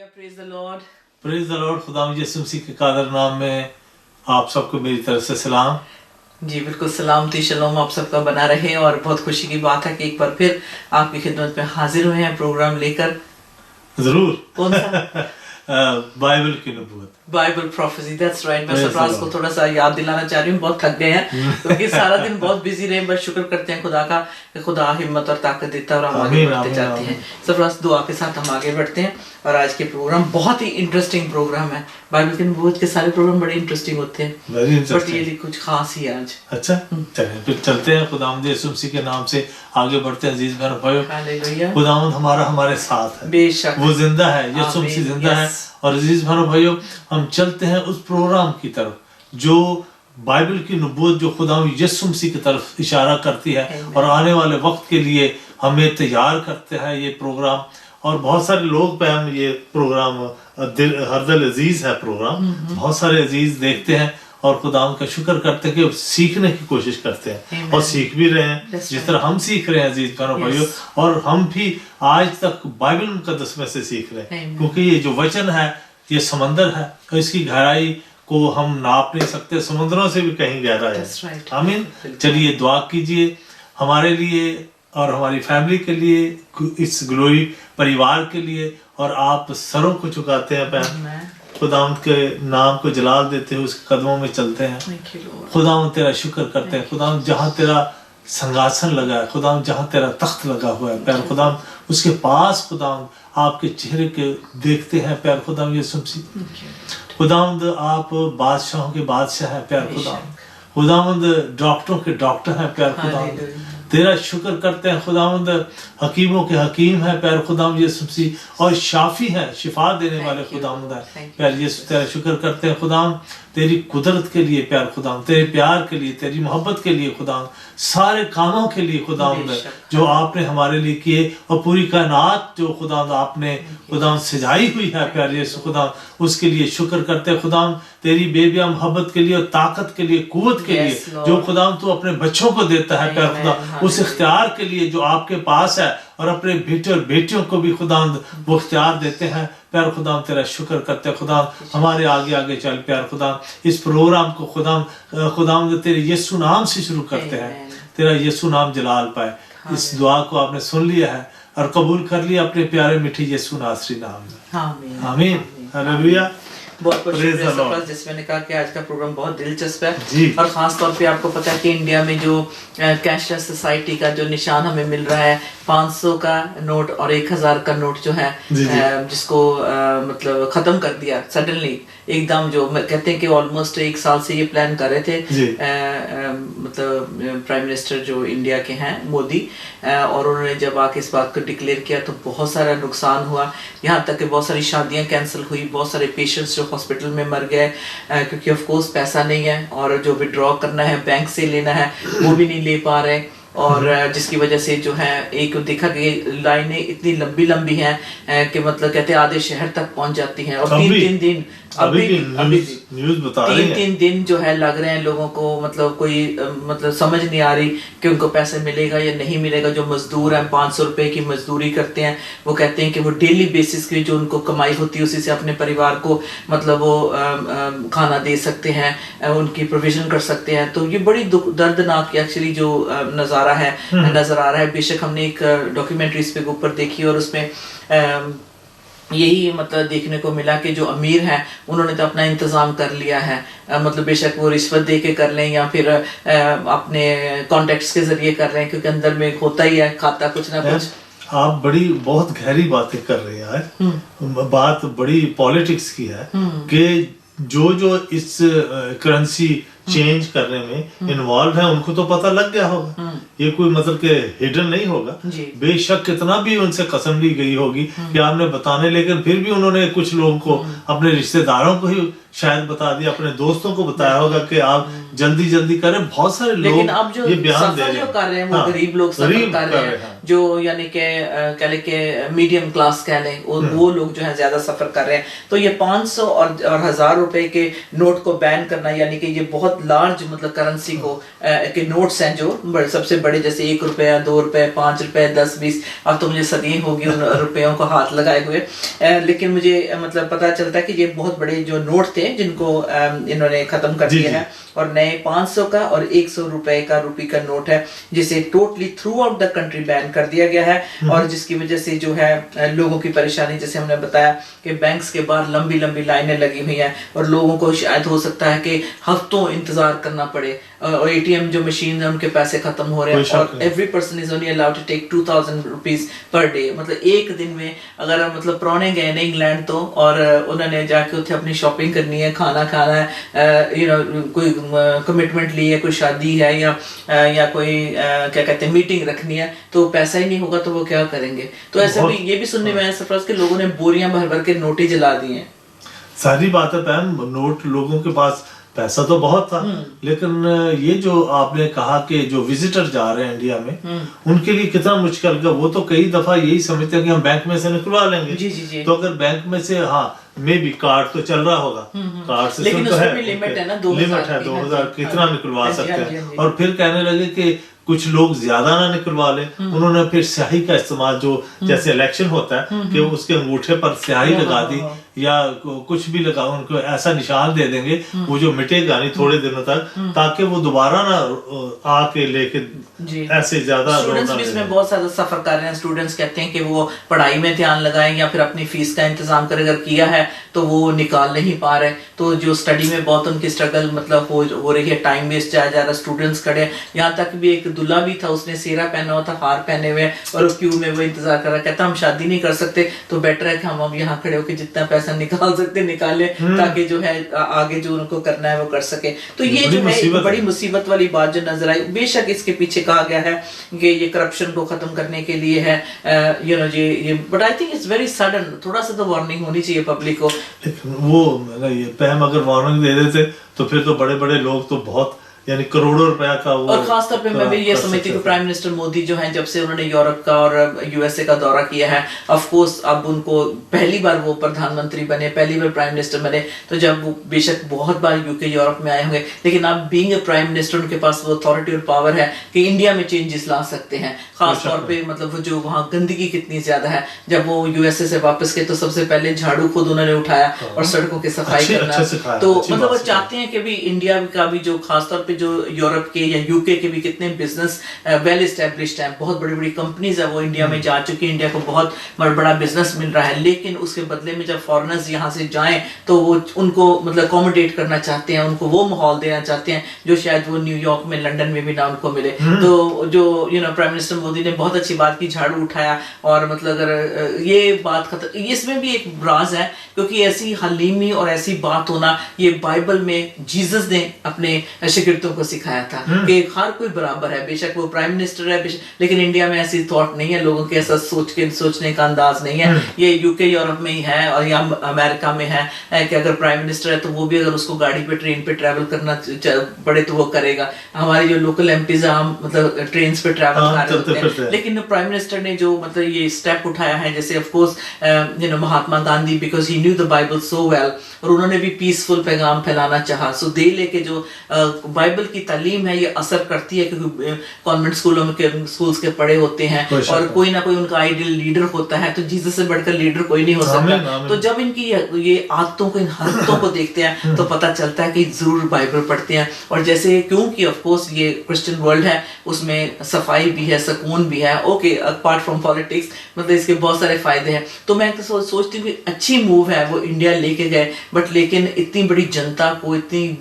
praise the Lord. Praise the Lord. खुदा यीशु मसीह के कादर नाम में आप सबको मेरी तरफ से सलाम। जी बिल्कुल, सलामती शलोम आप सबका बना रहे। और बहुत खुशी की बात है कि एक बार फिर आपकी खिदमत में हाजिर हुए हैं प्रोग्राम लेकर। जरूर। कौन सा? बाइबल की नबूवत, बाइबल प्रोफेसी, दैट्स राइट। मैं Praise सरफराज the को Lord. थोड़ा सा याद दिलाना चाह रही हूँ, बहुत थक गए हैं क्योंकि सारा दिन बहुत बिजी रहे। बस शुक्र करते हैं खुदा का कि खुदा हिम्मत और ताकत देता है और हम आगे आमीन, बढ़ते आमीन, जाते हैं। आमीन। सरफराज दुआ के साथ हम आगे बढ़ते हैं। और आज के प्रोग्राम बहुत ही इंटरेस्टिंग प्रोग्राम है। बाइबल की नबूवत के सारे प्रोग्राम बड़े इंटरेस्टिंग होते हैं, वेरी बट ये इंटरेस्टिंग। भी कुछ खास ही है आज। अच्छा, चलिए फिर चलते हैं। खुदावंद यीशु मसीह के नाम से आगे बढ़ते हैं। अजीज बहन भाइयों, हालेलुया। खुदावंद हमारे साथ है, बेशक वो जिंदा है, यीशु आमीन, मसीह जिंदा है। yes. और अजीज बहनों भाइयों, हम चलते हैं उस प्रोग्राम की तरफ जो बाइबल की नबूवत जो खुदावंद यीशु मसीह की तरफ इशारा करती है Amen. और आने वाले वक्त के लिए हमें तैयार करते हैं ये प्रोग्राम। और बहुत सारे लोग पे हम ये प्रोग्राम हर दिल अजीज है प्रोग्राम, बहुत सारे अजीज देखते हैं और खुदावंद का शुक्र करते हैं कि सीखने की कोशिश करते हैं Amen. और सीख भी रहे हैं That's जिस तरह हम सीख रहे हैं अजीज बहनों Yes. भाइयों। और हम भी आज तक बाइबल मुकद्दस में से सीख रहे हैं, Amen. क्योंकि ये जो वचन है ये समंदर है और इसकी गहराई को हम नाप नहीं सकते, समुद्रों से भी कहीं गहरा है। That's right. आमीन। बिल्कुल। चलिए दुआ कीजिए हमारे लिए और हमारी फैमिली के लिए, इस ग्लोरी परिवार के लिए। और आप सरों को झुकाते हैं पैर, Amen. खुदावंद के नाम को जलाल देते हुए उसके कदमों में चलते हैं। Thank you, Lord. खुदावंद तेरा शुक्र करते हैं। खुदावंद जहाँ तेरा संगासन लगा है, खुदावंद जहाँ तेरा तख्त लगा हुआ है पैर, खुदावंद उसके पास खुदावंद आपके चेहरे के देखते हैं पैर, खुदावंद यीशु मसीह। Thank you. खुदावंद आप बादशाहों के बादशाह हैं प्यार खुदावंद, खुदावंद डॉक्टरों के डॉक्टर हैं प्यार खुदावंद। Hallelujah. तेरा शुक्र करते हैं खुदावंद, हकीमों के हकीम है प्यार खुदावंद यीशु मसीह, और शाफी है, शिफा देने वाले Thank you, खुदावंद है Thank you. प्यार यीशु। तेरा शुक्र करते हैं खुदावंद तेरी कुदरत के लिए प्यार खुदावंद, तेरे प्यार के लिए, तेरी मोहब्बत के लिए खुदावंद, सारे कामों के लिए खुदावंद बेशक। जो आपने हमारे लिए किए, और पूरी कायनात जो खुदावंद आपने खुदावंद सजाई हुई है प्यार यीशु खुदावंद, उसके लिए शुक्र करते हैं खुदावंद। तेरी बेबिया मोहब्बत के लिए और ताकत के लिए, कुव्वत के Yes, लिए Lord. जो खुदावंद तू अपने बच्चों को देता है प्यार Amen. खुदा, उस इख्तियार के लिए जो आपके पास है, और अपने बेटे और बेटियों को भी खुदावंद वो इख्तियार देते हैं प्यार खुदावंद। तेरा शुक्र करते हैं खुदावंद, हमारे आगे आगे चल प्यार खुदावंद। इस प्रोग्राम को खुदावंद तेरे यीशु नाम से शुरू करते हैं, Amen. तेरा यीशु नाम जलाल पाए। इस दुआ को आपने सुन लिया है और कबूल कर लिया अपने प्यारे मीठे यीशु नासरी नाम में। आमीन। आमीन, हालेलुया। बहुत बहुत Praise शुक्रिया the Lord. सरफराज, जैसे मैंने कहा कि आज का प्रोग्राम बहुत दिलचस्प है। जी। और खास तौर पे आपको पता है कि इंडिया में जो कैशलेस सोसाइटी का जो निशान हमें मिल रहा है, 500 का नोट और 1000 का नोट जो है, जी, जी। जिसको मतलब खत्म कर दिया सडनली एकदम। जो कहते हैं कि ऑलमोस्ट 1 साल से ये प्लान कर रहे थे, जी। मतलब प्राइम मिनिस्टर जो इंडिया के हैं मोदी, और उन्होंने जब आके इस बात को डिक्लेयर किया तो बहुत सारा नुकसान हुआ। यहाँ तक कि बहुत सारी शादियां कैंसिल हुई, बहुत सारे पेशेंट्स जो हॉस्पिटल में मर गए, क्योंकि ऑफ कोर्स पैसा नहीं है, और जो विड्रॉ करना है बैंक से लेना है वो भी नहीं ले पा रहे। और जिसकी वजह से जो है एक देखा कि लाइनें इतनी लंबी लंबी हैं कि मतलब कहते हैं आधे शहर तक पहुंच जाती हैं। और तीन दिन अभी भी न्यूज़ बता रही है। 3 दिन जो है लग रहे हैं लोगों को, मतलब कोई मतलब समझ नहीं आ रही कि उनको पैसे मिलेगा या नहीं मिलेगा। जो मजदूर हैं 500 रुपए की मजदूरी करते हैं, वो कहते हैं कि वो डेली बेसिस की जो उनको कमाई होती है उसी से अपने परिवार को मतलब वो खाना दे सकते हैं, उनकी प्रोविजन कर सकते हैं। तो ये बड़ी दर्दनाक एक्चुअली जो नज़ारा है, नजर आ रहा है। बेशक हमने एक डॉक्यूमेंट्री इस पे ऊपर देखी और उसमें यही मतलब देखने को मिला कि जो अमीर हैं उन्होंने तो अपना इंतजाम कर लिया है, मतलब बेशक वो रिश्वत दे के कर लें या फिर अपने कॉन्टेक्ट्स के जरिए कर रहे हैं, क्योंकि अंदर में होता ही है खाता कुछ ना कुछ। आप बहुत गहरी बातें कर रहे हैं आज। बात बड़ी पॉलिटिक्स की है कि जो इस करेंसी चेंज करने में इन्वॉल्व है उनको तो पता लग गया होगा, ये कोई मतलब के हिडन नहीं होगा। जी। बेशक कितना भी उनसे कसम ली गई होगी कि आपने बताने, लेकिन फिर भी उन्होंने कुछ लोगों को, अपने रिश्तेदारों को ही شاید بتا دیا, اپنے دوستوں کو بتایا ہوگا کہ آپ جلدی جلدی کریں. بہت سارے لوگ لیکن اب جو یہ بیان دے سفر رہے جو ہیں, کر رہے ہیں وہ غریب لوگ سفر کر رہے ہیں, جو یعنی کہ کہہ لیں کہ میڈیم کلاس کہہ لیں, وہ لوگ جو ہے زیادہ سفر کر رہے ہیں. تو یہ 500 اور 1000 روپے کے نوٹ کو بین کرنا, یعنی کہ یہ بہت لارج مطلب کرنسی کو کہ نوٹس ہیں جو سب سے بڑے, جیسے 1 روپیہ, 2 روپے, 5 روپے, 10, 20, اب تو مجھے صدییں ہوگی ان روپیوں کو ہاتھ لگائے ہوئے, لیکن مجھے مطلب پتا چلتا ہے کہ یہ بہت بڑے جو نوٹ تھے جن کو انہوں نے ختم کر دیا ہے, اور نئے 500 کا اور 100 روپے کا روپی کا نوٹ ہے جسے totally throughout the country ban کر دیا گیا ہے. اور جس کی وجہ سے جو ہے لوگوں کی پریشانی, جیسے ہم نے بتایا کہ بینکس کے باہر لمبی لمبی لائنیں لگی ہوئی ہیں, اور لوگوں کو شاید ہو سکتا ہے کہ ہفتوں انتظار کرنا پڑے, اور اے ٹی ایم جو مشین ہے ان کے پیسے ختم ہو رہے ہیں, اور every person is only allowed to take 2000 rupees per day. مطلب ایک دن میں اگر مطلب پرونے گئے نا انگلینڈ تو, اور انہوں نے جا کے اتنے اپنی شاپنگ کرنی ہے, کھانا کھانا ہے, کوئی کمٹمنٹ لی ہے, کوئی شادی ہے, یا کوئی کیا کہتے ہیں میٹنگ رکھنی ہے, تو پیسہ ہی نہیں ہوگا تو وہ کیا کریں گے. تو ایسا بھی یہ بھی سننے میں آیا سرفراز کہ لوگوں نے بوریاں بھر بھر کے نوٹ ہی جلا دی ہیں. ساری بات ہے پہن, نوٹ لوگوں کے پاس پیسہ تو بہت تھا, لیکن یہ جو آپ نے کہا کہ جو وزٹر جا رہے ہیں انڈیا میں, ان کے لیے کتنا مشکل کا, وہ تو کئی دفعہ یہی سمجھتے ہیں کہ ہم بینک میں سے نکلوا لیں گے. تو اگر بینک میں سے میں بھی کارڈ تو چل رہا ہوگا, کارڈ سے لیکن اس میں بھی لمٹ ہے نا, 2000 کتنا نکلوا سکتے ہیں. اور پھر کہنے لگے کہ کچھ لوگ زیادہ نہ نکلوا لے. انہوں نے پھر سیاہی کا استعمال, جو جیسے الیکشن ہوتا ہے کہ اس کے انگوٹھے پر سیاہی لگا دی یا کچھ بھی لگا, ان کو ایسا نشان دے دیں گے وہ جو مٹے گا نہیں تھوڑے دنوں تک, تاکہ وہ دوبارہ نہ آ کے لے کے ایسے زیادہ. اسٹوڈنٹس بھی اس میں بہت زیادہ سفر کر رہے ہیں. اسٹوڈنٹس کہتے ہیں کہ وہ پڑھائی میں دھیان لگائیں یا پھر اپنی فیس کا انتظام کریں, اگر کیا ہے تو وہ نکال نہیں پا رہے, تو جو اسٹڈی میں بہت ان کی اسٹرگل مطلب ہو رہی ہے, ٹائم ویسٹ جایا جا رہا. اسٹوڈنٹس کھڑے, یہاں تک بھی ایک دلہا بھی تھا, اس نے سیرا پہنا ہوا تھا, ہار پہنے ہوئے, اور کیوں میں وہ انتظار کر رہا, کہتا ہم شادی نہیں کر سکتے تو بیٹر ہے کہ ہم اب یہاں کھڑے ہو کے جتنا پیسہ نکال سکتے نکالے, تاکہ جو ہے آگے جو ان کو کرنا ہے وہ کر سکے. تو یہ جو ہے ایک بڑی مصیبت والی بات جو نظر آئی. بے شک اس کے پیچھے کہا گیا ہے کہ یہ کرپشن کو ختم کرنے کے لیے ہے, but I think it's very sudden. تھوڑا سا تو وارننگ ہونی چاہیے پبلک کو. وہ پہم اگر وارننگ دے دیتے تو پھر تو بڑے بڑے لوگ تو بہت, یعنی کروڑوں روپے کا وہ. اور خاص طور پہ میں بھی یہ سمجھتی ہوں کہ پرائم منسٹر مودی جو ہیں, جب سے انہوں نے یورپ کا اور یو ایس اے کا دورہ کیا ہے, آف کورس اب ان کو پہلی بار وہ پردھان منتری بنے, پہلی بار پرائم منسٹر بنے, تو جب وہ بے شک بہت بار یو کے یورپ میں آئے ہوں گے, لیکن اب بینگ اے پرائم منسٹر ان کے پاس وہ اتھارٹی اور پاور ہے کہ انڈیا میں چینجز لا سکتے ہیں. خاص طور پہ مطلب جو وہاں گندگی کتنی زیادہ ہے, جب وہ یو ایس اے سے واپس گئے تو سب سے پہلے جھاڑو خود انہوں نے اٹھایا اور سڑکوں کی صفائی کرنا. تو مطلب وہ چاہتے ہیں کہ بھی انڈیا کا بھی جو خاص طور پہ جو یورپ کے یا یو کے بھی کتنے بزنس ویل اسٹیبلشڈ ہیں, بہت بڑی بڑی کمپنیز ہیں, وہ انڈیا میں جا چکی ہیں, انڈیا کو بہت بڑا بزنس مل رہا ہے, لیکن اس کے بدلے میں جب فارنرز یہاں سے جائیں تو وہ ان کو مطلب اکوموڈیٹ کرنا چاہتے ہیں, ان کو وہ ماحول دینا چاہتے ہیں جو شاید وہ نیو یارک میں, لنڈن میں بھی نہ ان کو ملے. تو جو پرائم منسٹر مودی نے بہت اچھی بات کی, جھاڑو اٹھایا, اور مطلب اگر یہ بات ختم, اس میں بھی ایک راز ہے کیونکہ ایسی حلیمی اور ایسی بات ہونا یہ بائبل میں جیزس نے اپنے شاگردوں کو سکھایا تھا کہ ہر کوئی برابر ہے. بے شک وہ پرائم منسٹر ہے, لیکن انڈیا میں ایسی تھاٹ نہیں ہے, لوگوں کے ایسا سوچنے کا انداز نہیں ہے. یہ یو کے یورپ میں ہی ہے اور یا امریکہ میں ہے کہ اگر پرائم منسٹر ہے تو وہ بھی اگر اس کو گاڑی پہ ٹرین پہ ٹریول کرنا پڑے تو وہ کرے گا. ہماری جو لوکل ایم پیز ہیں ہم مطلب ٹرینز پہ ٹریول کر رہے ہوتے ہیں, لیکن پرائم منسٹر نے جو مطلب یہ اسٹیپ اٹھایا ہے, جیسے of course Mahatma Gandhi, because he knew the Bible so well, اور انہوں نے بھی پیسفل پیغام پھیلانا چاہا. سو دے لے کے جو بائبل کی تعلیم ہے یہ اثر کرتی ہے, کیونکہ کانوینٹ اسکولز کے پڑھے ہوتے ہیں اور کوئی نہ کوئی ان کا آئیڈیل لیڈر ہوتا ہے, تو جیزس سے بڑھ کر لیڈر کوئی نہیں ہو سکتا. تو جب ان کی یہ عادتوں کو, ان حرکتوں کو دیکھتے ہیں تو پتہ چلتا ہے کہ ضرور بائبل پڑھتے ہیں. اور جیسے کیونکہ آف کورس یہ کرسچن ورلڈ ہے, اس میں صفائی بھی ہے, سکون بھی ہے, اوکے اپارٹ فرام پالیٹکس, مطلب اس کے بہت سارے فائدے ہیں. تو میں سوچتی ہوں کہ اچھی موو ہے وہ انڈیا لے کے گئے, بٹ لیکن اتنی بڑی جنتا کو, اتنی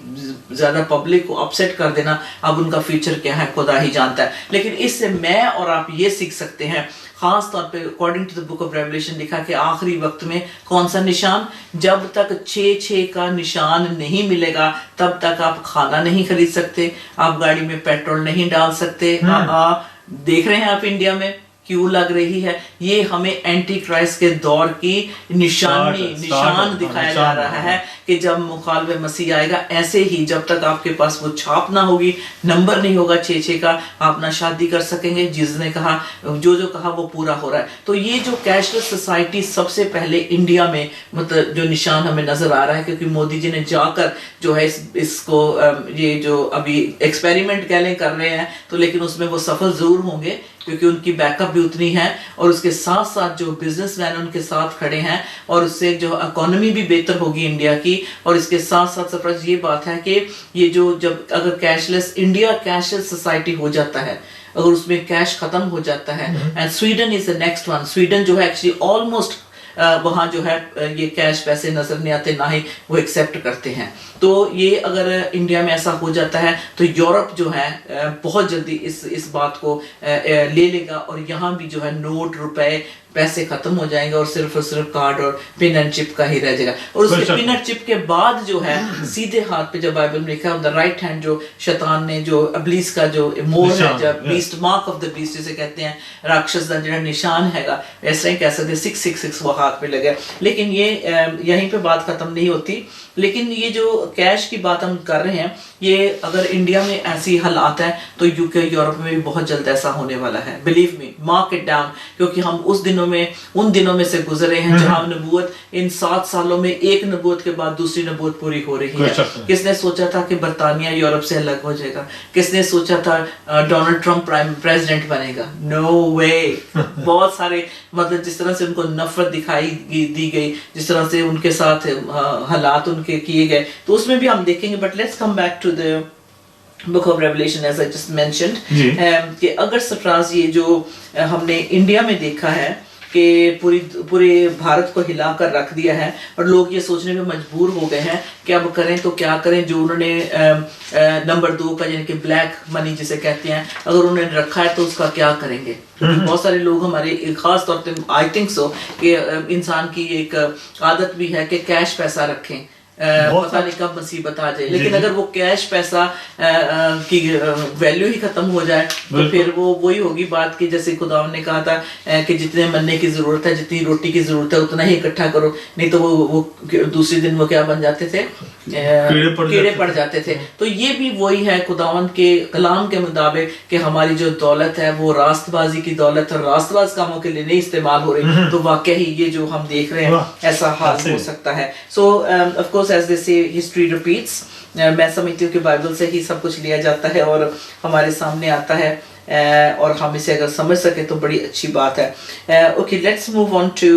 زیادہ پبلک کو اپسیٹ کر دینا, اب ان کا فیوچر کیا ہے خدا ہی جانتا ہے. لیکن اس سے میں اور آپ یہ سیکھ سکتے ہیں, خاص طور پہ according to the book of Revelation لکھا کہ آخری وقت میں کون سا نشان, جب تک 6 کا نشان نہیں ملے گا تب تک آپ کھانا نہیں خرید سکتے, آپ گاڑی میں پیٹرول نہیں ڈال سکتے. دیکھ رہے ہیں آپ انڈیا میں क्यों लग रही है, ये हमें एंटी क्राइस्ट के दौर की निशान दिखाया जा रहा है कि जब मुखालिफ मसीह आएगा, ऐसे ही जब तक आपके पास वो छाप ना होगी, नंबर नहीं होगा 6 का, आप ना शादी कर सकेंगे। जिसने कहा जो कहा वो पूरा हो रहा है। तो ये जो कैशलेस सोसाइटी सबसे पहले इंडिया में मतलब जो निशान हमें नजर आ रहा है, क्योंकि मोदी जी ने जाकर जो है इसको ये जो अभी एक्सपेरिमेंट कह लें कर रहे हैं, तो लेकिन उसमें वो सफल जरूर होंगे क्योंकि उनकी बैकअप भी उतनी है, और उसके साथ साथ जो बिजनेसमैन उनके साथ खड़े हैं, और उससे जो इकोनॉमी भी बेहतर होगी इंडिया की। और इसके साथ साथ सरप्राइज ये बात है कि ये जो जब अगर कैशलेस इंडिया कैशलेस सोसाइटी हो जाता है, अगर उसमें कैश खत्म हो जाता है, and Sweden is the next one. Sweden जो है एक्चुअली ऑलमोस्ट वहाँ जो है ये कैश पैसे नजर नहीं आते, ना ही वो एक्सेप्ट करते हैं। तो ये अगर इंडिया में ऐसा हो जाता है तो यूरोप जो है बहुत जल्दी इस बात को ले लेगा, और यहाँ भी जो है नोट रुपए पैसे खत्म हो जाएंगे और सिर्फ कार्ड और पिन एंड चिप का ही रह जाएगा। और उसके पिन एंड चिप के बाद जो है सीधे हाथ पे जब बाइबल में लिखा है ऑन द राइट हैंड, जो शैतान ने जो इब्लीस का जो मोर है, जब beast mark of the beast जिसे कहते हैं, राक्षस का जो निशान हैगा, ऐसा ही कह सकते 666 वो हाथ पे लगे। लेकिन ये यहीं पे बात खत्म नहीं होती। लेकिन ये जो कैश की बात हम कर रहे हैं, ये अगर इंडिया में ऐसी हालात है तो यूके यूरोप में भी बहुत जल्द ऐसा होने वाला है। Believe me, mark it down, क्योंकि हम उन दिनों में से गुजरे हैं जहां नबूवत इन 7 सालों में एक नबूवत के बाद दूसरी नबूवत पूरी हो रही है। किसने सोचा था कि बर्तानिया यूरोप से अलग हो जाएगा? किसने सोचा था डोनाल्ड ट्रंप प्रेसिडेंट बनेगा? नो वे। बहुत सारे मतलब जिस तरह से उनको नफरत दिखाई दी गई, जिस तरह से उनके साथ हालात उनके किए गए, तो उसमें भी हम देखेंगे। But let's come back to the book of Revelation as I just mentioned, कि अगर सरफराज ये जो हमने इंडिया में देखा है कि पूरे भारत को हिलाकर रख दिया है, और लोग ये सोचने में मजबूर हो गए हैं कि अब करें तो क्या करें। जो उन्होंने नंबर 2 का यानी कि ब्लैक मनी जिसे कहते हैं, अगर उन्होंने रखा है तो उसका क्या करेंगे? क्योंकि बहुत सारे लोग हमारे खास तौर पे आई थिंक सो कि इंसान की एक आदत भी है कि कैश पैसा रखें, पता नहीं कब मुसीबत आ जाए। लेकिन अगर वो कैश पैसा की वैल्यू ही खत्म हो जाए तो फिर वो वही होगी बात कि जैसे खुदा ने कहा था कि जितने मन्ने की जरूरत है, जितनी रोटी की जरूरत है, उतना ही इकट्ठा करो, नहीं तो वो दूसरे दिन वो क्या बन जाते थे, कीड़े पड़ जाते थे। तो ये भी वही है खुदावंद के कलाम के मुताबिक कि हमारी जो दौलत है वो रास्तबाजी की दौलत है, रास्तबाज कामों के लिए नहीं इस्तेमाल हो रही। तो वाकई ही ये जो हम देख रहे हैं ऐसा हाल हो सकता है। सो of course as they say history repeats, मैं समझती हूँ कि बाइबल से ही सब कुछ लिया जाता है और हमारे सामने आता है, और हम इसे अगर समझ सके तो बड़ी अच्छी बात है। Okay, let's move on to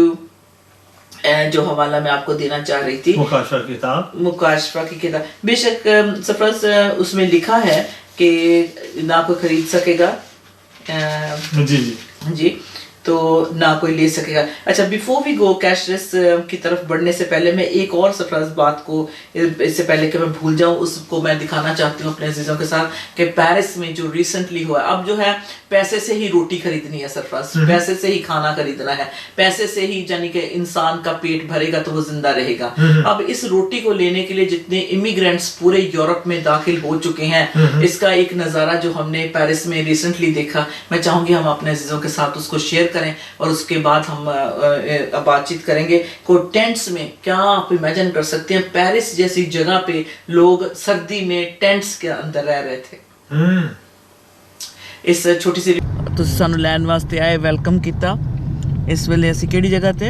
जो हवाला मैं आपको देना चाह रही थी, मुकाशफा की किताब। बेशक सरफराज उसमें लिखा है कि ना कोई खरीद सकेगा, जी तो ना कोई ले सकेगा। अच्छा, बिफोर वी गो कैशलेस की तरफ बढ़ने से पहले मैं एक और सरप्राइज बात को, इससे पहले कि मैं भूल जाऊं, उसको मैं दिखाना चाहती हूँ अपने अजीजों के साथ कि पेरिस में जो रिसेंटली हुआ, अब जो है पैसे से ही रोटी खरीदनी है सरप्राइज, पैसे से ही खाना खरीदना है, पैसे से ही यानी कि इंसान का पेट भरेगा तो वो जिंदा रहेगा। अब इस रोटी को लेने के लिए जितने इमिग्रेंट्स पूरे यूरोप में दाखिल हो चुके हैं, इसका एक नज़ारा जो हमने पेरिस में रिसेंटली देखा, मैं चाहूंगी हम अपने अजीजों के साथ उसको शेयर करें और उसके बाद हम बातचीत करेंगे। को टेंट्स में क्या आप इमेजिन कर सकते हैं, पेरिस जैसी जगह पे लोग सर्दी में टेंट्स के अंदर रह रहे थे। इस छोटी सी तो सानू लैंड वास्ते आए, वेलकम किया। इस वेले ਅਸੀਂ ਕਿਹੜੀ ਜਗ੍ਹਾ ਤੇ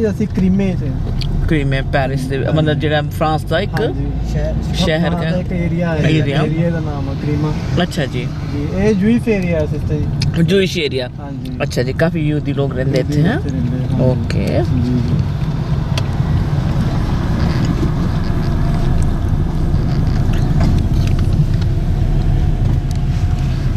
ਅਸੀਂ क्रीमे पेरिस ਦੇ मतलब ਜਿਹੜਾ फ्रांस ਦਾ ਇੱਕ ਸ਼ਹਿਰ ਹੈ, ਇੱਕ ਏਰੀਆ ਦਾ ਨਾਮ ਹੈ क्रीमा। अच्छा जी, ਇਹ ਜੂਇਸ਼ ਏਰੀਆ ਹੈ ਸਿਸਟਰ, ਜੂਇਸ਼ ਏਰੀਆ। अच्छा जी, काफी यहूदी लोग रहते थे हैं। ओके,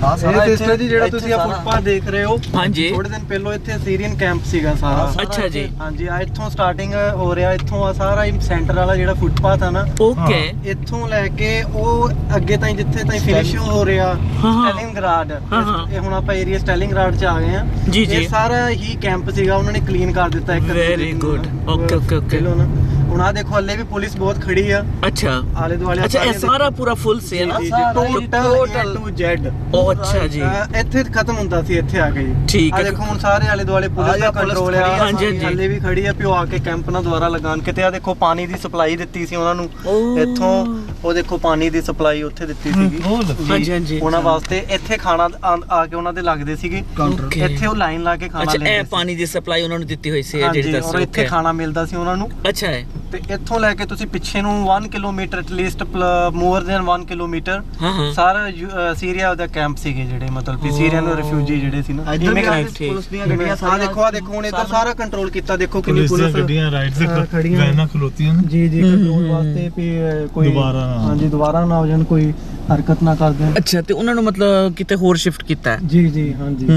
ਇਹ ਸਿਸਟਰ ਜੀ ਜਿਹੜਾ ਤੁਸੀਂ ਆ ਫੁੱਟਪਾਥ ਦੇਖ ਰਹੇ ਹੋ, ਹਾਂਜੀ, ਥੋੜੇ ਦਿਨ ਪਹਿਲਾਂ ਇੱਥੇ ਸੀਰੀਅਨ ਕੈਂਪ ਸੀਗਾ ਸਾਰਾ। ਅੱਛਾ ਜੀ, ਹਾਂਜੀ, ਆ ਇੱਥੋਂ ਸਟਾਰਟਿੰਗ ਹੋ ਰਿਹਾ, ਇੱਥੋਂ ਆ ਸਾਰਾ ਸੈਂਟਰ ਵਾਲਾ ਜਿਹੜਾ ਫੁੱਟਪਾਥ ਆ ਨਾ, ਓਕੇ, ਇੱਥੋਂ ਲੈ ਕੇ ਉਹ ਅੱਗੇ ਤਾਈਂ ਜਿੱਥੇ ਤਾਈਂ ਫਿਨਿਸ਼ ਹੋ ਰਿਹਾ ਸਟੈਲਿੰਗਰਾਡ। ਇਹ ਹੁਣ ਆਪਾਂ ਏਰੀਆ ਸਟੈਲਿੰਗਰਾਡ ਚ ਆ ਗਏ ਆ ਜੀ। ਇਹ ਸਾਰਾ ਹੀ ਕੈਂਪ ਸੀਗਾ, ਉਹਨਾਂ ਨੇ ਕਲੀਨ ਕਰ ਦਿੱਤਾ ਇੱਕ। Very good, okay okay okay. ਚਲੋ ਨਾ, ਹੁਣ ਆ ਦੇਖੋ ਹੱਲੇ ਵੀ ਪੁਲਿਸ ਬਹੁਤ ਖੜੀ ਆ ਅੱਛਾ ਆਲੇ ਦੁਆਲੇ ਅੱਛਾ ਇਹ ਸਾਰਾ ਪੂਰਾ ਫੁੱਲ ਸੀ ਨਾ ਟੋਟਲ ਟੂ ਜ਼ੈਡ ਉਹ ਅੱਛਾ ਜੀ ਇੱਥੇ ਖਤਮ ਹੁੰਦਾ ਸੀ ਇੱਥੇ ਆ ਗਈ ਠੀਕ ਆ ਹੈ ਦੇਖੋ ਹੁਣ ਸਾਰੇ ਆਲੇ ਦੁਆਲੇ ਪੁਲਿਸ ਦਾ ਕੰਟਰੋਲ ਆ ਹਾਂਜੀ, ਹਾਂਜੀ। ਹੱਲੇ ਵੀ ਖੜੀ ਆ ਪਿਓ ਆ ਕੇ ਕੈਂਪ ਨਾਲ ਦੁਆਰਾ ਲਗਾਉਣ ਕਿਤੇ ਆ ਦੇਖੋ ਪਾਣੀ ਦੀ ਸਪਲਾਈ ਦਿੱਤੀ ਸੀ ਉਹਨਾਂ ਨੂੰ ਇੱਥੋਂ ਉਹ ਦੇਖੋ ਪਾਣੀ ਦੀ ਸਪਲਾਈ ਉੱਥੇ ਦਿੱਤੀ ਸੀਗੀ ਹਾਂਜੀ ਹਾਂਜੀ ਉਹਨਾਂ ਵਾਸਤੇ ਇੱਥੇ ਖਾਣਾ ਆ ਕੇ ਉਹਨਾਂ ਦੇ ਲੱਗਦੇ ਸੀਗੇ ਇੱਥੇ ਉਹ ਲਾਈਨ ਲਾ ਕੇ ਖਾਣਾ ਅੱਛਾ ਲੈਂਦੇ ਇਹ ਪਾਣੀ ਦੀ ਸਪਲਾਈ ਉਹਨਾਂ ਨੂੰ ਦਿੱਤੀ ਹੋਈ ਸੀ ਹਾਂਜੀ, ਜਿਹੜੀ ਔਰ ਇੱਥੇ ਖਾਣਾ ਮਿਲਦਾ ਸੀ ਉਹਨਾਂ ਨੂੰ ਅੱਛਾ ਹੈ ਤੇ ਇੱਥੋਂ ਲੈ ਕੇ ਤੁਸੀਂ ਪਿੱਛੇ ਨੂੰ 1 kilometre at least more than 1 kilometre ਹਾਂ ਹਾਂ ਸਾਰਾ ਸੀਰੀਆ ਦਾ ਕੈਂਪ ਸੀਗੇ ਜਿਹੜੇ ਮਤਲਬ ਕਿ ਸੀਰੀਅਨ ਰਿਫਿਊਜੀ ਜਿਹੜੇ ਸੀ ਨਾ ਪੁਲਿਸ ਦੀਆਂ ਗੱਡੀਆਂ ਸਾਰਾ ਦੇਖੋ ਹੁਣ ਇੱਧਰ ਸਾਰਾ ਕੰਟਰੋਲ ਕੀਤਾ ਦੇਖੋ ਕਿੰਨੀ ਪੁਲਿਸ ਦੀਆਂ ਗੱਡੀਆਂ ਰਾਈਟ ਤੇ ਖੜੀਆਂ ਵੈਨਾਂ ਖਲੋਤੀਆਂ ਨੇ ਜੀ ਜੀ ਕੰਟਰੋਲ ਵਾਸਤੇ ਵੀ ਕੋਈ ਹਾਂਜੀ ਦੁਬਾਰਾ ਨਾ ਹੋ ਜਾਣ ਕੋਈ ਹਰਕਤ ਨਾ ਕਰ ਦੇਣ ਅੱਛਾ ਤੇ ਉਹਨਾਂ ਨੂੰ ਮਤਲਬ ਕਿਤੇ ਹੋਰ ਸ਼ਿਫਟ ਕੀਤਾ ਹੈ ਜੀ ਜੀ ਹਾਂਜੀ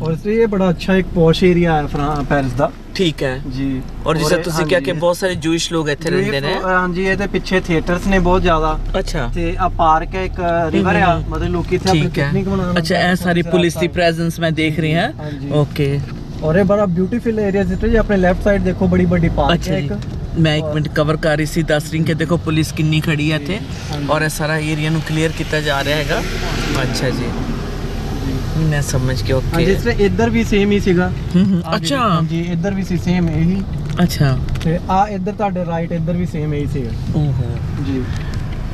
और इसलिए ये बड़ा अच्छा एक पॉश एरिया है पेरिस ਦਾ ਠੀਕ ਹੈ ਜੀ ਔਰ ਜਿਵੇਂ ਤੁਸੀਂ ਕਿਹਾ ਕਿ ਬਹੁਤ ਸਾਰੇ ਜੂਇਸ਼ ਲੋਕ ਇੱਥੇ ਰਹਿੰਦੇ ਨੇ ਹਾਂਜੀ ਇਹਦੇ ਪਿੱਛੇ ਥੀਏਟਰਸ ਨੇ ਬਹੁਤ ਜ਼ਿਆਦਾ ਅੱਛਾ ਤੇ ਆ ਪਾਰਕ ਹੈ ਇੱਕ ਰਿਵਰ ਆ ਮਤਲਬ ਲੋਕੀ ਇੱਥੇ ਆਪਣੀ ਪਿਕਨਿਕ ਮਨਾਉਣ ਅੱਛਾ ਇਹ ਸਾਰੀ ਪੁਲਿਸ ਦੀ ਪ੍ਰੈਜ਼ੈਂਸ ਮੈਂ ਦੇਖ ਰਹੀ ਹਾਂ ਓਕੇ और ये बड़ा ब्यूटीफुल एरिया जिस जी अपने लेफ्ट साइड देखो बड़ी बड़ी पार्क है एक ਮੈਂ ਇੱਕ ਮਿੰਟ ਕਵਰ ਕਰ ਰਹੀ ਸੀ ਦੱਸ ਰਹੀ ਕਿ ਦੇਖੋ ਪੁਲਿਸ ਕਿੰਨੀ ਖੜੀ ਹੈ ਇੱਥੇ ਔਰ ਇਹ ਸਾਰਾ ਏਰੀਆ ਨੂੰ ਕਲੀਅਰ ਕੀਤਾ ਜਾ ਰਿਹਾ ਹੈਗਾ ਅੱਛਾ ਜੀ ਮੈਂ ਸਮਝ ਗਿਆ ਓਕੇ ਜਿਸ ਤਰ੍ਹਾਂ ਇੱਧਰ ਵੀ ਸੇਮ ਹੀ ਸੀਗਾ ਅੱਛਾ ਹਾਂਜੀ ਇੱਧਰ ਵੀ ਸੀ ਸੇਮ ਇਹੀ ਅੱਛਾ ਤੇ ਆ ਇੱਧਰ ਤੁਹਾਡੇ ਰਾਈਟ ਇੱਧਰ ਵੀ ਸੇਮ ਇਹੀ ਸੀਗਾ ਓਹੋ ਜੀ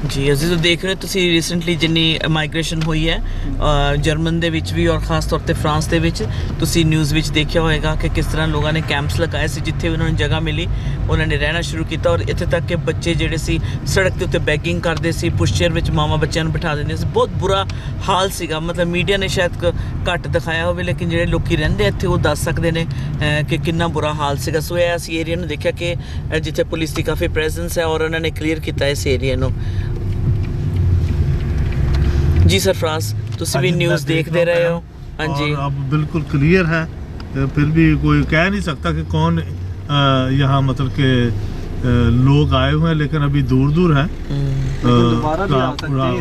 ਜੀ ਅਸੀਂ ਤਾਂ ਦੇਖ ਰਹੇ ਤੁਸੀਂ ਰੀਸੈਂਟਲੀ ਜਿੰਨੀ ਮਾਈਗ੍ਰੇਸ਼ਨ ਹੋਈ ਹੈ ਜਰਮਨ ਦੇ ਵਿੱਚ ਵੀ ਔਰ ਖਾਸ ਤੌਰ ਤੇ ਫਰਾਂਸ ਦੇ ਵਿੱਚ ਤੁਸੀਂ ਨਿਊਜ਼ ਵਿੱਚ ਦੇਖਿਆ ਹੋਵੇਗਾ ਕਿ ਕਿਸ ਤਰ੍ਹਾਂ ਲੋਕਾਂ ਨੇ ਕੈਂਪਸ ਲਗਾਏ ਸੀ ਜਿੱਥੇ ਉਹਨਾਂ ਨੂੰ ਜਗ੍ਹਾ ਮਿਲੀ ਉਹਨਾਂ ਨੇ ਰਹਿਣਾ ਸ਼ੁਰੂ ਕੀਤਾ ਔਰ ਇੱਥੇ ਤੱਕ ਕਿ ਬੱਚੇ ਜਿਹੜੇ ਸੀ ਸੜਕ ਦੇ ਉੱਤੇ ਬੈਗਿੰਗ ਕਰਦੇ ਸੀ ਪੁਸ਼ਚੇਅਰ ਵਿੱਚ ਮਾਮਾ ਬੱਚਿਆਂ ਨੂੰ ਬਿਠਾ ਦਿੰਦੇ ਸੀ ਬਹੁਤ ਬੁਰਾ ਹਾਲ ਸੀਗਾ ਮਤਲਬ ਮੀਡੀਆ ਨੇ ਸ਼ਾਇਦ ਘੱਟ ਦਿਖਾਇਆ ਹੋਵੇ ਲੇਕਿਨ ਜਿਹੜੇ ਲੋਕੀ ਰਹਿੰਦੇ ਇੱਥੇ ਉਹ ਦੱਸ ਸਕਦੇ ਨੇ ਕਿ ਕਿੰਨਾ ਬੁਰਾ ਹਾਲ ਸੀਗਾ ਸੋ ਇਹ ਅਸੀਂ ਏਰੀਆ ਨੂੰ ਦੇਖਿਆ ਕਿ ਜਿੱਥੇ ਪੁਲਿਸ ਦੀ ਕਾਫੀ ਪ੍ਰੈਜ਼ੈਂਸ ਹੈ ਔਰ ਉਹਨਾਂ ਨੇ ਕਲੀਅਰ ਕੀਤਾ ਇਸ ਏਰੀਆ ਨੂੰ जी सरफराज तुसी भी न्यूज़ देखते रहे हो हाँ जी अब बिल्कुल क्लियर है फिर भी कोई कह नहीं सकता कि कौन यहाँ मतलब के लोग आए हुए हैं लेकिन अभी दूर दूर हैं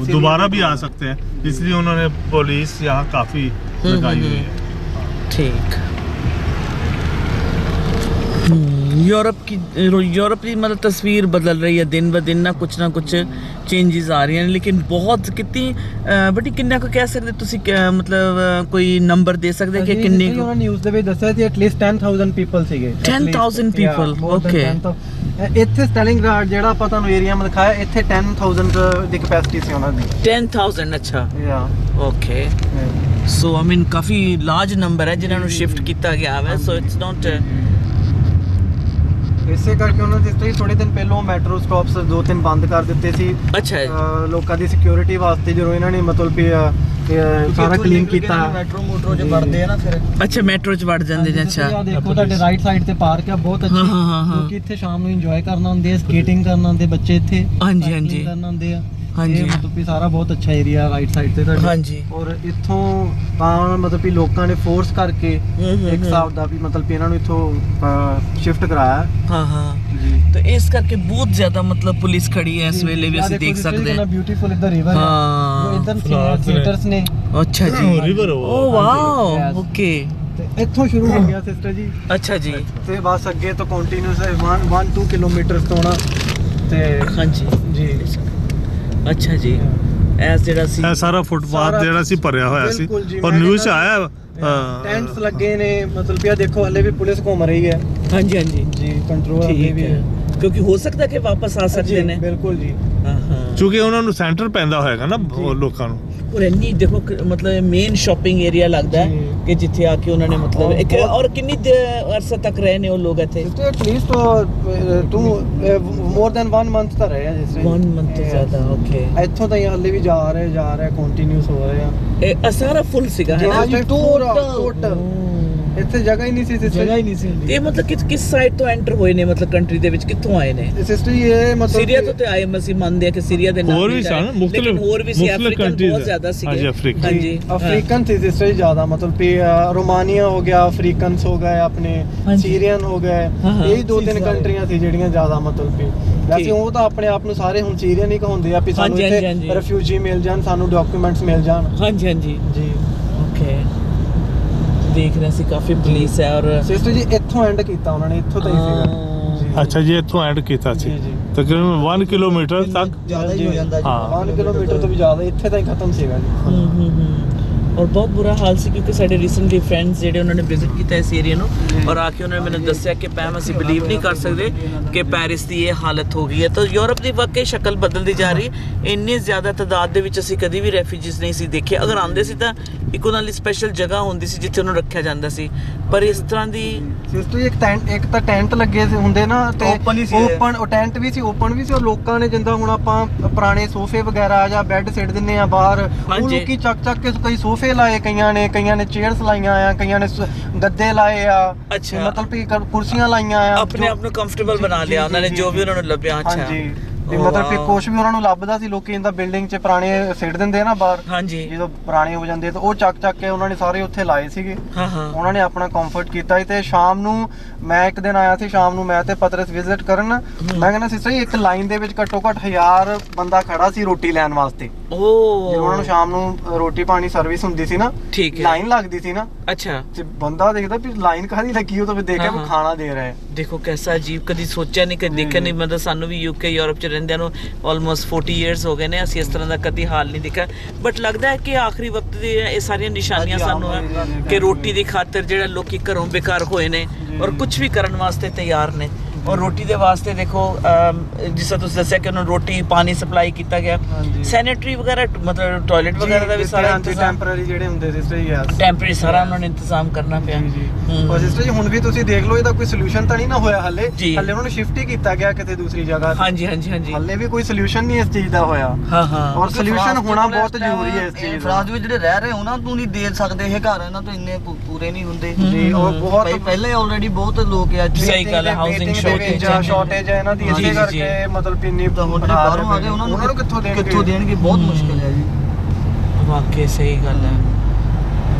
दोबारा भी आ सकते हैं इसलिए उन्होंने पुलिस यहाँ काफ़ी लगाई हुई है ठीक यूरोप की मतलब तस्वीर बदल रही है दिन ब दिन ना कुछ चेंजेस आ रही हैं लेकिन बहुत कितनी बड़ी किन्ना को कह सकते तुसी मतलब कोई नंबर दे सकते कि किन्नी को ਉਹਨਾਂ ਨਿਊਜ਼ ਦੇ ਵਿੱਚ ਦੱਸਿਆ ਸੀ ਐਟਲੀਸਟ 10000 ਪੀਪਲ ਸੀਗੇ 10000 ਪੀਪਲ ਓਕੇ ਇੱਥੇ ਸਟੈਲਿੰਗਰਾਡ ਜਿਹੜਾ ਆਪਾਂ ਤੁਹਾਨੂੰ ਏਰੀਆ ਮੈਂ ਦਿਖਾਇਆ ਇੱਥੇ 10000 ਦੀ ਕੈਪੈਸਿਟੀ ਸੀ ਉਹਨਾਂ ਦੀ 10000 ਅੱਛਾ ਯਾ ਓਕੇ ਸੋ ਆਈ ਮੀਨ ਕਾਫੀ ਲਾਰਜ ਨੰਬਰ ਹੈ ਜਿਨ੍ਹਾਂ ਨੂੰ ਸ਼ਿਫਟ ਕੀਤਾ ਗਿਆ ਹੈ ਸੋ ਇਟਸ ਨਾਟ ਇਸੇ ਕਰਕੇ ਉਹਨਾਂ ਦੇ ਥੋੜੇ ਦਿਨ ਪਹਿਲਾਂ ਮੈਟਰੋ ਸਟਾਪਸ 2-3 ਬੰਦ ਕਰ ਦਿੱਤੇ ਸੀ ਅੱਛਾ ਲੋਕਾਂ ਦੀ ਸਿਕਿਉਰਿਟੀ ਵਾਸਤੇ ਜਦੋਂ ਇਹਨਾਂ ਨੇ ਮਤਲਬ ਵੀ ਸਾਰਾ ਕਲੀਨ ਕੀਤਾ ਮੈਟਰੋ ਚ ਵੜਦੇ ਆ ਨਾ ਫਿਰ ਅੱਛਾ ਮੈਟਰੋ ਚ ਵੜ ਜਾਂਦੇ ਨੇ ਅੱਛਾ ਦੇਖੋ ਤੁਹਾਡੇ ਰਾਈਟ ਸਾਈਡ ਤੇ ਪਾਰਕ ਆ ਬਹੁਤ ਅੱਛੀ ਕਿਉਂਕਿ ਇੱਥੇ ਸ਼ਾਮ ਨੂੰ ਇੰਜੋਏ ਕਰਨਾ ਹੁੰਦੇ ਆ ਸਕੇਟਿੰਗ ਕਰਨਾ ਹੁੰਦੇ ਬੱਚੇ ਇੱਥੇ ਹਾਂਜੀ ਹਾਂਜੀ ਕਰਨਾ ਹੁੰਦੇ ਆ ਹਾਂਜੀ ਮਤਲਬ ਵੀ ਸਾਰਾ ਬਹੁਤ ਅੱਛਾ ਏਰੀਆ ਰਾਈਟ ਸਾਈਡ ਤੇ ਤੁਹਾਡੇ ਹਾਂਜੀ ਔਰ ਇੱਥੋਂ ਤਾਂ ਮਤਲਬ ਵੀ ਲੋਕਾਂ ਨੇ ਫੋਰਸ ਕਰਕੇ ਇੱਕ ਹਿਸਾਬ ਦਾ ਵੀ ਮਤਲਬ ਵੀ ਇਹਨਾਂ ਨੂੰ ਇੱਥੋਂ ਸ਼ਿਫਟ ਕਰਾਇਆ ਹਾਂ ਹਾਂ ਜੀ तो इस करके बहुत ज्यादा मतलब पुलिस खड़ी है इस वेले भी ਅਸੀਂ देख सकते हैं ब्यूटीफुल इधर रिवर है इधर थिएटर्स ने अच्छा जी रिवर ओ वाओ ओके ਤੇ ਇੱਥੋਂ ਸ਼ੁਰੂ ਹੋ ਗਿਆ ਸਿਸਟਰ ਜੀ ਅੱਛਾ ਜੀ ਤੇ ਬਸ ਅੱਗੇ ਤੋਂ ਕੰਟੀਨਿਊਸ 1-2 ਕਿਲੋਮੀਟਰ ਤੋਂ ਨਾ ਤੇ ਹਾਂਜੀ ਜੀ ਅੱਛਾ ਜੀ ਐਸ ਜਿਹੜਾ ਸੀ ਇਹ ਸਾਰਾ ਫੁੱਟਪਾਥ ਜਿਹੜਾ ਸੀ ਭਰਿਆ ਹੋਇਆ ਸੀ ਔਰ ਨਿਊਜ਼ ਆਇਆ ਟੈਂਟਸ ਲੱਗੇ ਨੇ ਮਤਲਬ ਪਿਆ ਦੇਖੋ ਹਲੇ ਵੀ ਪੁਲਿਸ ਘੁੰਮ ਰਹੀ ਹੈ ਹਾਂਜੀ ਹਾਂਜੀ ਜੀ ਕੰਟਰੋਲ ਹਲੇ ਵੀ ਹੈ ਕਿਉਂਕਿ ਹੋ ਸਕਦਾ ਕਿ ਵਾਪਸ ਆ ਸਕਦੇ ਨੇ ਬਿਲਕੁਲ ਜੀ ਹਾਂ ਹਾਂ ਕਿਉਂਕਿ ਉਹਨਾਂ ਨੂੰ ਸੈਂਟਰ ਪੈਂਦਾ ਹੋਏਗਾ ਨਾ ਲੋਕਾਂ ਨੂੰ और इन्नी देखो मतलब मेन शॉपिंग एरिया लगता है कि जिथे आके उन्होंने मतलब एक और कितनी अरसा तक रहे ने वो लोग थे एटलीस्ट 2 more than 1 month ਤਾਂ ਰਹੇ ਆ ਜਿਸ 1 month ਤੋਂ ਜ਼ਿਆਦਾ ਓਕੇ ਇੱਥੋਂ ਤਾਂ ਹਲੇ ਵੀ ਜਾ ਰਹੇ ਕੰਟੀਨਿਊਸ ਹੋ ਰਹੇ ਆ ਇਹ ਸਾਰਾ ਫੁੱਲ ਸੀਗਾ ਹੈ ਨਾ ਟੋਟਲ ਇੱਥੇ ਜਗ੍ਹਾ ਹੀ ਨਹੀਂ ਸੀ ਜਗ੍ਹਾ ਹੀ ਨਹੀਂ ਸੀ ਇਹ ਮਤਲਬ ਕਿਸ ਸਾਈਡ ਤੋਂ ਐਂਟਰ ਹੋਏ ਨੇ ਮਤਲਬ ਕੰਟਰੀ ਦੇ ਵਿੱਚ ਕਿੱਥੋਂ ਆਏ ਨੇ ਸਿਸਟਰ ਇਹ ਮਤਲਬ ਸੀਰੀਆ ਤੋਂ ਤੇ ਆਏ ਮਸੀਂ ਮੰਨਦੇ ਆ ਕਿ ਸੀਰੀਆ ਦੇ ਨਾਲ ਹੋਰ ਵੀ ਸਨ ਮੁxtਲਿਫ ਹੋਰ ਵੀ ਸੀ ਅਫਰੀਕਨ ਬਹੁਤ ਜ਼ਿਆਦਾ ਸੀਗੇ ਹਾਂਜੀ ਅਫਰੀਕਨ ਸੀ ਸਿਸਟਰ ਜ਼ਿਆਦਾ ਮਤਲਬ ਕਿ ਰੋਮਾਨੀਆ ਹੋ ਗਿਆ ਅਫਰੀਕਨਸ ਹੋ ਗਏ ਆਪਣੇ ਸੀਰੀਅਨ ਹੋ ਗਏ ਇਹ 2-3 ਕੰਟਰੀਆਂ ਸੀ ਜਿਹੜੀਆਂ ਜ਼ਿਆਦਾ ਮਤਲਬ ਕਿ ਵੈਸੇ ਉਹ ਤਾਂ ਆਪਣੇ ਆਪ ਨੂੰ ਸਾਰੇ ਹੁਣ ਸੀਰੀਅਨ ਹੀ ਕਹਾਉਂਦੇ ਆ ਵੀ ਸਾਨੂੰ ਇੱਥੇ ਰਿਫਿਊਜੀ ਮਿਲ ਜਾਣ ਸਾਨੂੰ ਡਾਕੂਮੈਂਟਸ ਮਿਲ ਜਾਣ ਹਾਂਜੀ ਹਾਂਜੀ ਜੀ ਓਕੇ ਦੇਖ ਰਹੇ ਸੀ ਕਾਫੀ ਪੁਲਿਸ ਹੈ ਔਰ ਸਿਸਟਰ ਜੀ ਇੱਥੋਂ ਐਂਡ ਕੀਤਾ ਉਹਨਾਂ ਨੇ ਇੱਥੋਂ ਤਾਂ ਹੀ ਸੀਗਾ ਜੀ ਅੱਛਾ ਜੀ, ਇੱਥੋਂ ਐਡ ਕੀਤਾ ਸੀ ਜੀ। ਤਕਰੀਬਨ 1 ਕਿਲੋਮੀਟਰ ਤੱਕ ਜ਼ਿਆਦਾ ਹੀ ਹੋ ਜਾਂਦਾ ਜੀ। ਹਾਂ 1 ਕਿਲੋਮੀਟਰ ਤੋਂ ਵੀ ਜ਼ਿਆਦਾ ਇੱਥੇ ਤਾਂ ਹੀ ਖਤਮ ਸੀਗਾ ਜੀ। ਔਰ ਬਹੁਤ ਬੁਰਾ ਹਾਲ ਸੀ ਕਿਉਂਕਿ ਸਾਡੇ ਰੀਸੈਂਟਲੀ ਫਰੈਂਡਸ ਜਿਹੜੇ ਉਹਨਾਂ ਨੇ ਵਿਜ਼ਿਟ ਕੀਤਾ ਇਸ ਏਰੀਆ ਨੂੰ ਔਰ ਆ ਕੇ ਉਹਨਾਂ ਨੇ ਮੈਨੂੰ ਦੱਸਿਆ ਕਿ ਪੈਮ ਅਸੀਂ ਬਿਲੀਵ ਨਹੀਂ ਕਰ ਸਕਦੇ ਕਿ ਪੈਰਿਸ ਦੀ ਇਹ ਹਾਲਤ ਹੋ ਗਈ ਹੈ। ਤਾਂ ਯੂਰਪ ਦੀ ਵਾਕਈ ਸ਼ਕਲ ਬਦਲਦੀ ਜਾ ਰਹੀ ਹੈ। ਇੰਨੀ ਜ਼ਿਆਦਾ ਤਾਦਾਦ ਦੇ ਵਿੱਚ ਅਸੀਂ ਕਦੀ ਵੀ ਰੈਫਿਊਜੀਜ਼ ਨਹੀਂ ਸੀ ਦੇਖੇ। ਅਗਰ ਆਉਂਦੇ ਸੀ ਤਾਂ ਇੱਕ ਉਹਨਾਂ ਲਈ ਸਪੈਸ਼ਲ ਜਗ੍ਹਾ ਹੁੰਦੀ ਸੀ ਜਿੱਥੇ ਉਹਨੂੰ ਰੱਖਿਆ ਜਾਂਦਾ ਸੀ, ਪਰ ਇਸ ਤਰ੍ਹਾਂ ਦੀ ਸਿਸਟਰ ਇੱਕ ਤਾਂ ਟੈਂਟ ਲੱਗੇ ਸੀ ਹੁੰਦੇ ਨਾ ਤੇ Open ਹੀ ਸੀ। ਓਪਨ ਉਹ ਟੈਂਟ ਵੀ ਸੀ, ਓਪਨ ਵੀ ਸੀ। ਔਰ ਲੋਕਾਂ ਨੇ ਜਿੱਦਾਂ ਹੁਣ ਆਪਾਂ ਪੁਰਾਣੇ ਸੋਫੇ ਵਗੈਰਾ ਜਾਂ ਬੈੱਡ ਸਿੱਟ ਦਿੰਨੇ ਆ ਬਾਹਰ, ਉਹ ਹਾਂਜੀ। ਲੋਕੀ ਚੱਕ ਕੇ ਕਈ ਸੋਫੇ ਲਾਏ, ਕਈਆਂ ਨੇ ਚੇਅਰਸ ਲਾਈਆਂ ਆ, ਕਈਆਂ ਨੇ ਗੱਦੇ ਲਾਏ ਆ, ਅੱਛਾ। ਮਤਲਬ ਕਿ ਕੁਰਸੀਆਂ ਲਾਈਆਂ ਆ ਆਪਣੇ ਆਪ ਨੂੰ ਕੰਫਰਟੇਬਲ ਬਣਾ ਲਿਆ ਉਹਨਾਂ ਨੇ ਜੋ ਵੀ ਉਹਨਾਂ ਨੂੰ ਲੱਭਿਆ। ਅੱਛਾ ਹਾਂਜੀ, ਤੇ ਮਤਲਬ ਕਿ ਕੁਛ ਵੀ ਉਹਨਾਂ ਨੂੰ ਲੱਭਦਾ ਸੀ, ਲੋਕੀ ਇਹਦਾ ਬਿਲਡਿੰਗ 'ਚ ਪੁਰਾਣੇ ਸਿੱਟ ਦਿੰਦੇ ਆ ਨਾ ਬਾਹਰ, ਹਾਂਜੀ ਜਦੋਂ ਪੁਰਾਣੇ ਹੋ ਜਾਂਦੇ ਤਾਂ ਉਹ ਚੱਕ ਕੇ ਉਹਨਾਂ ਨੇ ਸਾਰੇ ਉੱਥੇ ਲਾਏ ਸੀਗੇ। ਹਾਂ ਹਾਂ ਉਹਨਾਂ ਨੇ ਆਪਣਾ ਕੰਫਰਟ ਕੀਤਾ ਸੀ। ਤੇ ਸ਼ਾਮ ਨੂੰ ਮੈਂ ਇੱਕ ਦਿਨ ਆਇਆ ਸੀ, ਸ਼ਾਮ ਨੂੰ ਮੈਂ ਤੇ ਪਤਰਸ ਵਿਜ਼ਿਟ ਕਰਨ। ਮੈਂ ਕਹਿੰਦਾ ਸਿਸਟਰ ਜੀ ਇੱਕ ਲਾਈਨ ਦੇ ਵਿੱਚ ਘੱਟੋ ਘੱਟ 1000 ਬੰਦਾ ਖੜਾ ਸੀ ਰੋਟੀ ਲੈਣ ਵਾਸਤੇ। ਉਹ ਜਦੋਂ ਉਹਨਾਂ ਨੂੰ ਸ਼ਾਮ ਨੂੰ ਰੋਟੀ ਪਾਣੀ ਸਰਵਿਸ ਹੁੰਦੀ ਸੀ ਨਾ, ਠੀਕ ਹੈ। ਲਾਈਨ ਲੱਗਦੀ ਸੀ ਨਾ, ਅੱਛਾ ਤੇ ਬੰਦਾ ਦੇਖਦਾ ਵੀ ਲਾਈਨ ਕਾਹਦੀ ਲੱਗੀ, ਉਹ ਤਾਂ ਵੀ ਦੇਖਿਆ ਹਾਂ, ਵੀ ਖਾਣਾ ਦੇ ਰਿਹਾ ਹੈ। ਦੇਖੋ ਕੈਸਾ ਅਜੀਬ, ਕਦੀ ਸੋਚਿਆ ਨਹੀਂ, ਕਦੀ ਦੇਖਿਆ ਨਹੀਂ। ਮਤਲਬ ਸਾਨੂੰ ਵੀ ਯੂਕੇ ਯੂਰਪ ਚ ਰਹਿੰਦਿਆਂ ਨੂੰ ਆਲਮੋਸਟ 40 ਇਅਰਸ ਹੋ ਗਏ ਨੇ, ਅਸੀਂ ਇਸ ਤਰ੍ਹਾਂ ਦਾ ਕਦੀ ਹਾਲ ਨਹੀਂ ਦੇਖਿਆ। ਬਟ ਲੱਗਦਾ ਹੈ ਕਿ ਆਖਰੀ ਵਕਤ ਦੀ ਇਹ ਸਾਰੀਆਂ ਨਿਸ਼ਾਨੀਆਂ ਸਾਨੂੰ ਹੈ ਕਿ ਰੋਟੀ ਦੀ ਖਾਤਰ ਜਿਹੜਾ ਲੋਕੀ ਘਰੋਂ ਬੇਕਾਰ ਹੋਏ ਨੇ ਔਰ ਕੁਝ ਵੀ ਕਰਨ ਵਾਸਤੇ ਤਿਆਰ ਨੇ। ਔਰ ਰੋਟੀ ਦੇ ਵਾਸਤੇ ਦੇਖੋ ਜਿਸ ਤਰ੍ਹਾਂ ਤੁਸੀਂ ਦੱਸਿਆ ਕਿ ਉਹਨਾਂ ਨੂੰ ਰੋਟੀ ਪਾਣੀ ਸਪਲਾਈ ਕੀਤਾ ਗਿਆ, ਸੈਨੇਟਰੀ ਵਗੈਰਾ ਮਤਲਬ ਟਾਇਲਟ ਵਗੈਰਾ ਦਾ ਵੀ ਸਾਰਾ ਇੰਤਜ਼ਾਮ, ਟੈਂਪਰੇਰੀ ਜਿਹੜੇ ਹੁੰਦੇ ਸਿਸਟਰ ਜੀ, ਯੈਸ ਟੈਂਪਰੇਰੀ ਸਾਰਾ ਉਹਨਾਂ ਨੇ ਇੰਤਜ਼ਾਮ ਕਰਨਾ ਪਿਆ। ਔਰ ਸਿਸਟਰ ਜੀ ਹੁਣ ਵੀ ਤੁਸੀਂ ਦੇਖ ਲਓ, ਇਹਦਾ ਕੋਈ ਸੋਲੂਸ਼ਨ ਤਾਂ ਨਹੀਂ ਨਾ ਹੋਇਆ ਹੱਲੇ ਜੀ। ਉਹਨਾਂ ਨੂੰ ਸ਼ਿਫਟ ਹੀ ਕੀਤਾ ਗਿਆ ਕਿਤੇ ਦੂਸਰੀ ਜਗ੍ਹਾ। ਹਾਂਜੀ ਹਾਂਜੀ ਹਾਂਜੀ ਹੱਲੇ ਵੀ ਕੋਈ ਸੋਲੂਸ਼ਨ ਨਹੀਂ ਇਸ ਚੀਜ਼ ਦਾ ਹੋਇਆ। ਹਾਂ ਹਾਂ ਔਰ ਸੋਲੂਸ਼ਨ ਹੋਣਾ ਬਹੁਤ ਜ਼ਰੂਰੀ ਹੈ ਇਸ ਚੀਜ਼ ਦਾ। ਫਰਾਂਸ ਵਿੱਚ ਜਿਹੜੇ ਰਹਿ ਰਹੇ ਉਹਨਾਂ ਨੂੰ ਨਹੀਂ ਦੇ ਸਕਦੇ ਇਹ ਘਰ, ਇਹਨਾਂ ਤੋਂ ਇੰਨੇ ਪੂਰੇ ਨਹੀਂ ਹੁੰਦੇ ਜੀ। ਔਰ ਬਹੁਤ ਪਹਿਲੇ ਆਲਰੇਡੀ ਬਹੁਤ ਲੋਕ ਆ ਇੱਥੇ। ਸਹੀ ਗੱਲ ਹੈ, ਹਾਊਸਿੰਗ ਸ਼ਾਰਟੇਜ ਹੈ ਇਹਨਾਂ ਦੀ, ਜੀ, ਇਸੇ ਜੀ, ਕਰਕੇ ਮਤਲਬ ਇੰਨੀ ਤਾਂ ਹੁਣ ਜਿਹੜੇ ਬਾਹਰੋਂ ਆ ਗਏ ਉਹਨਾਂ ਨੂੰ ਕਿੱਥੋਂ ਦੇਣਗੇ, ਬਹੁਤ ਮੁਸ਼ਕਿਲ ਹੈ ਜੀ। ਵਾਕਈ ਸਹੀ ਗੱਲ ਹੈ।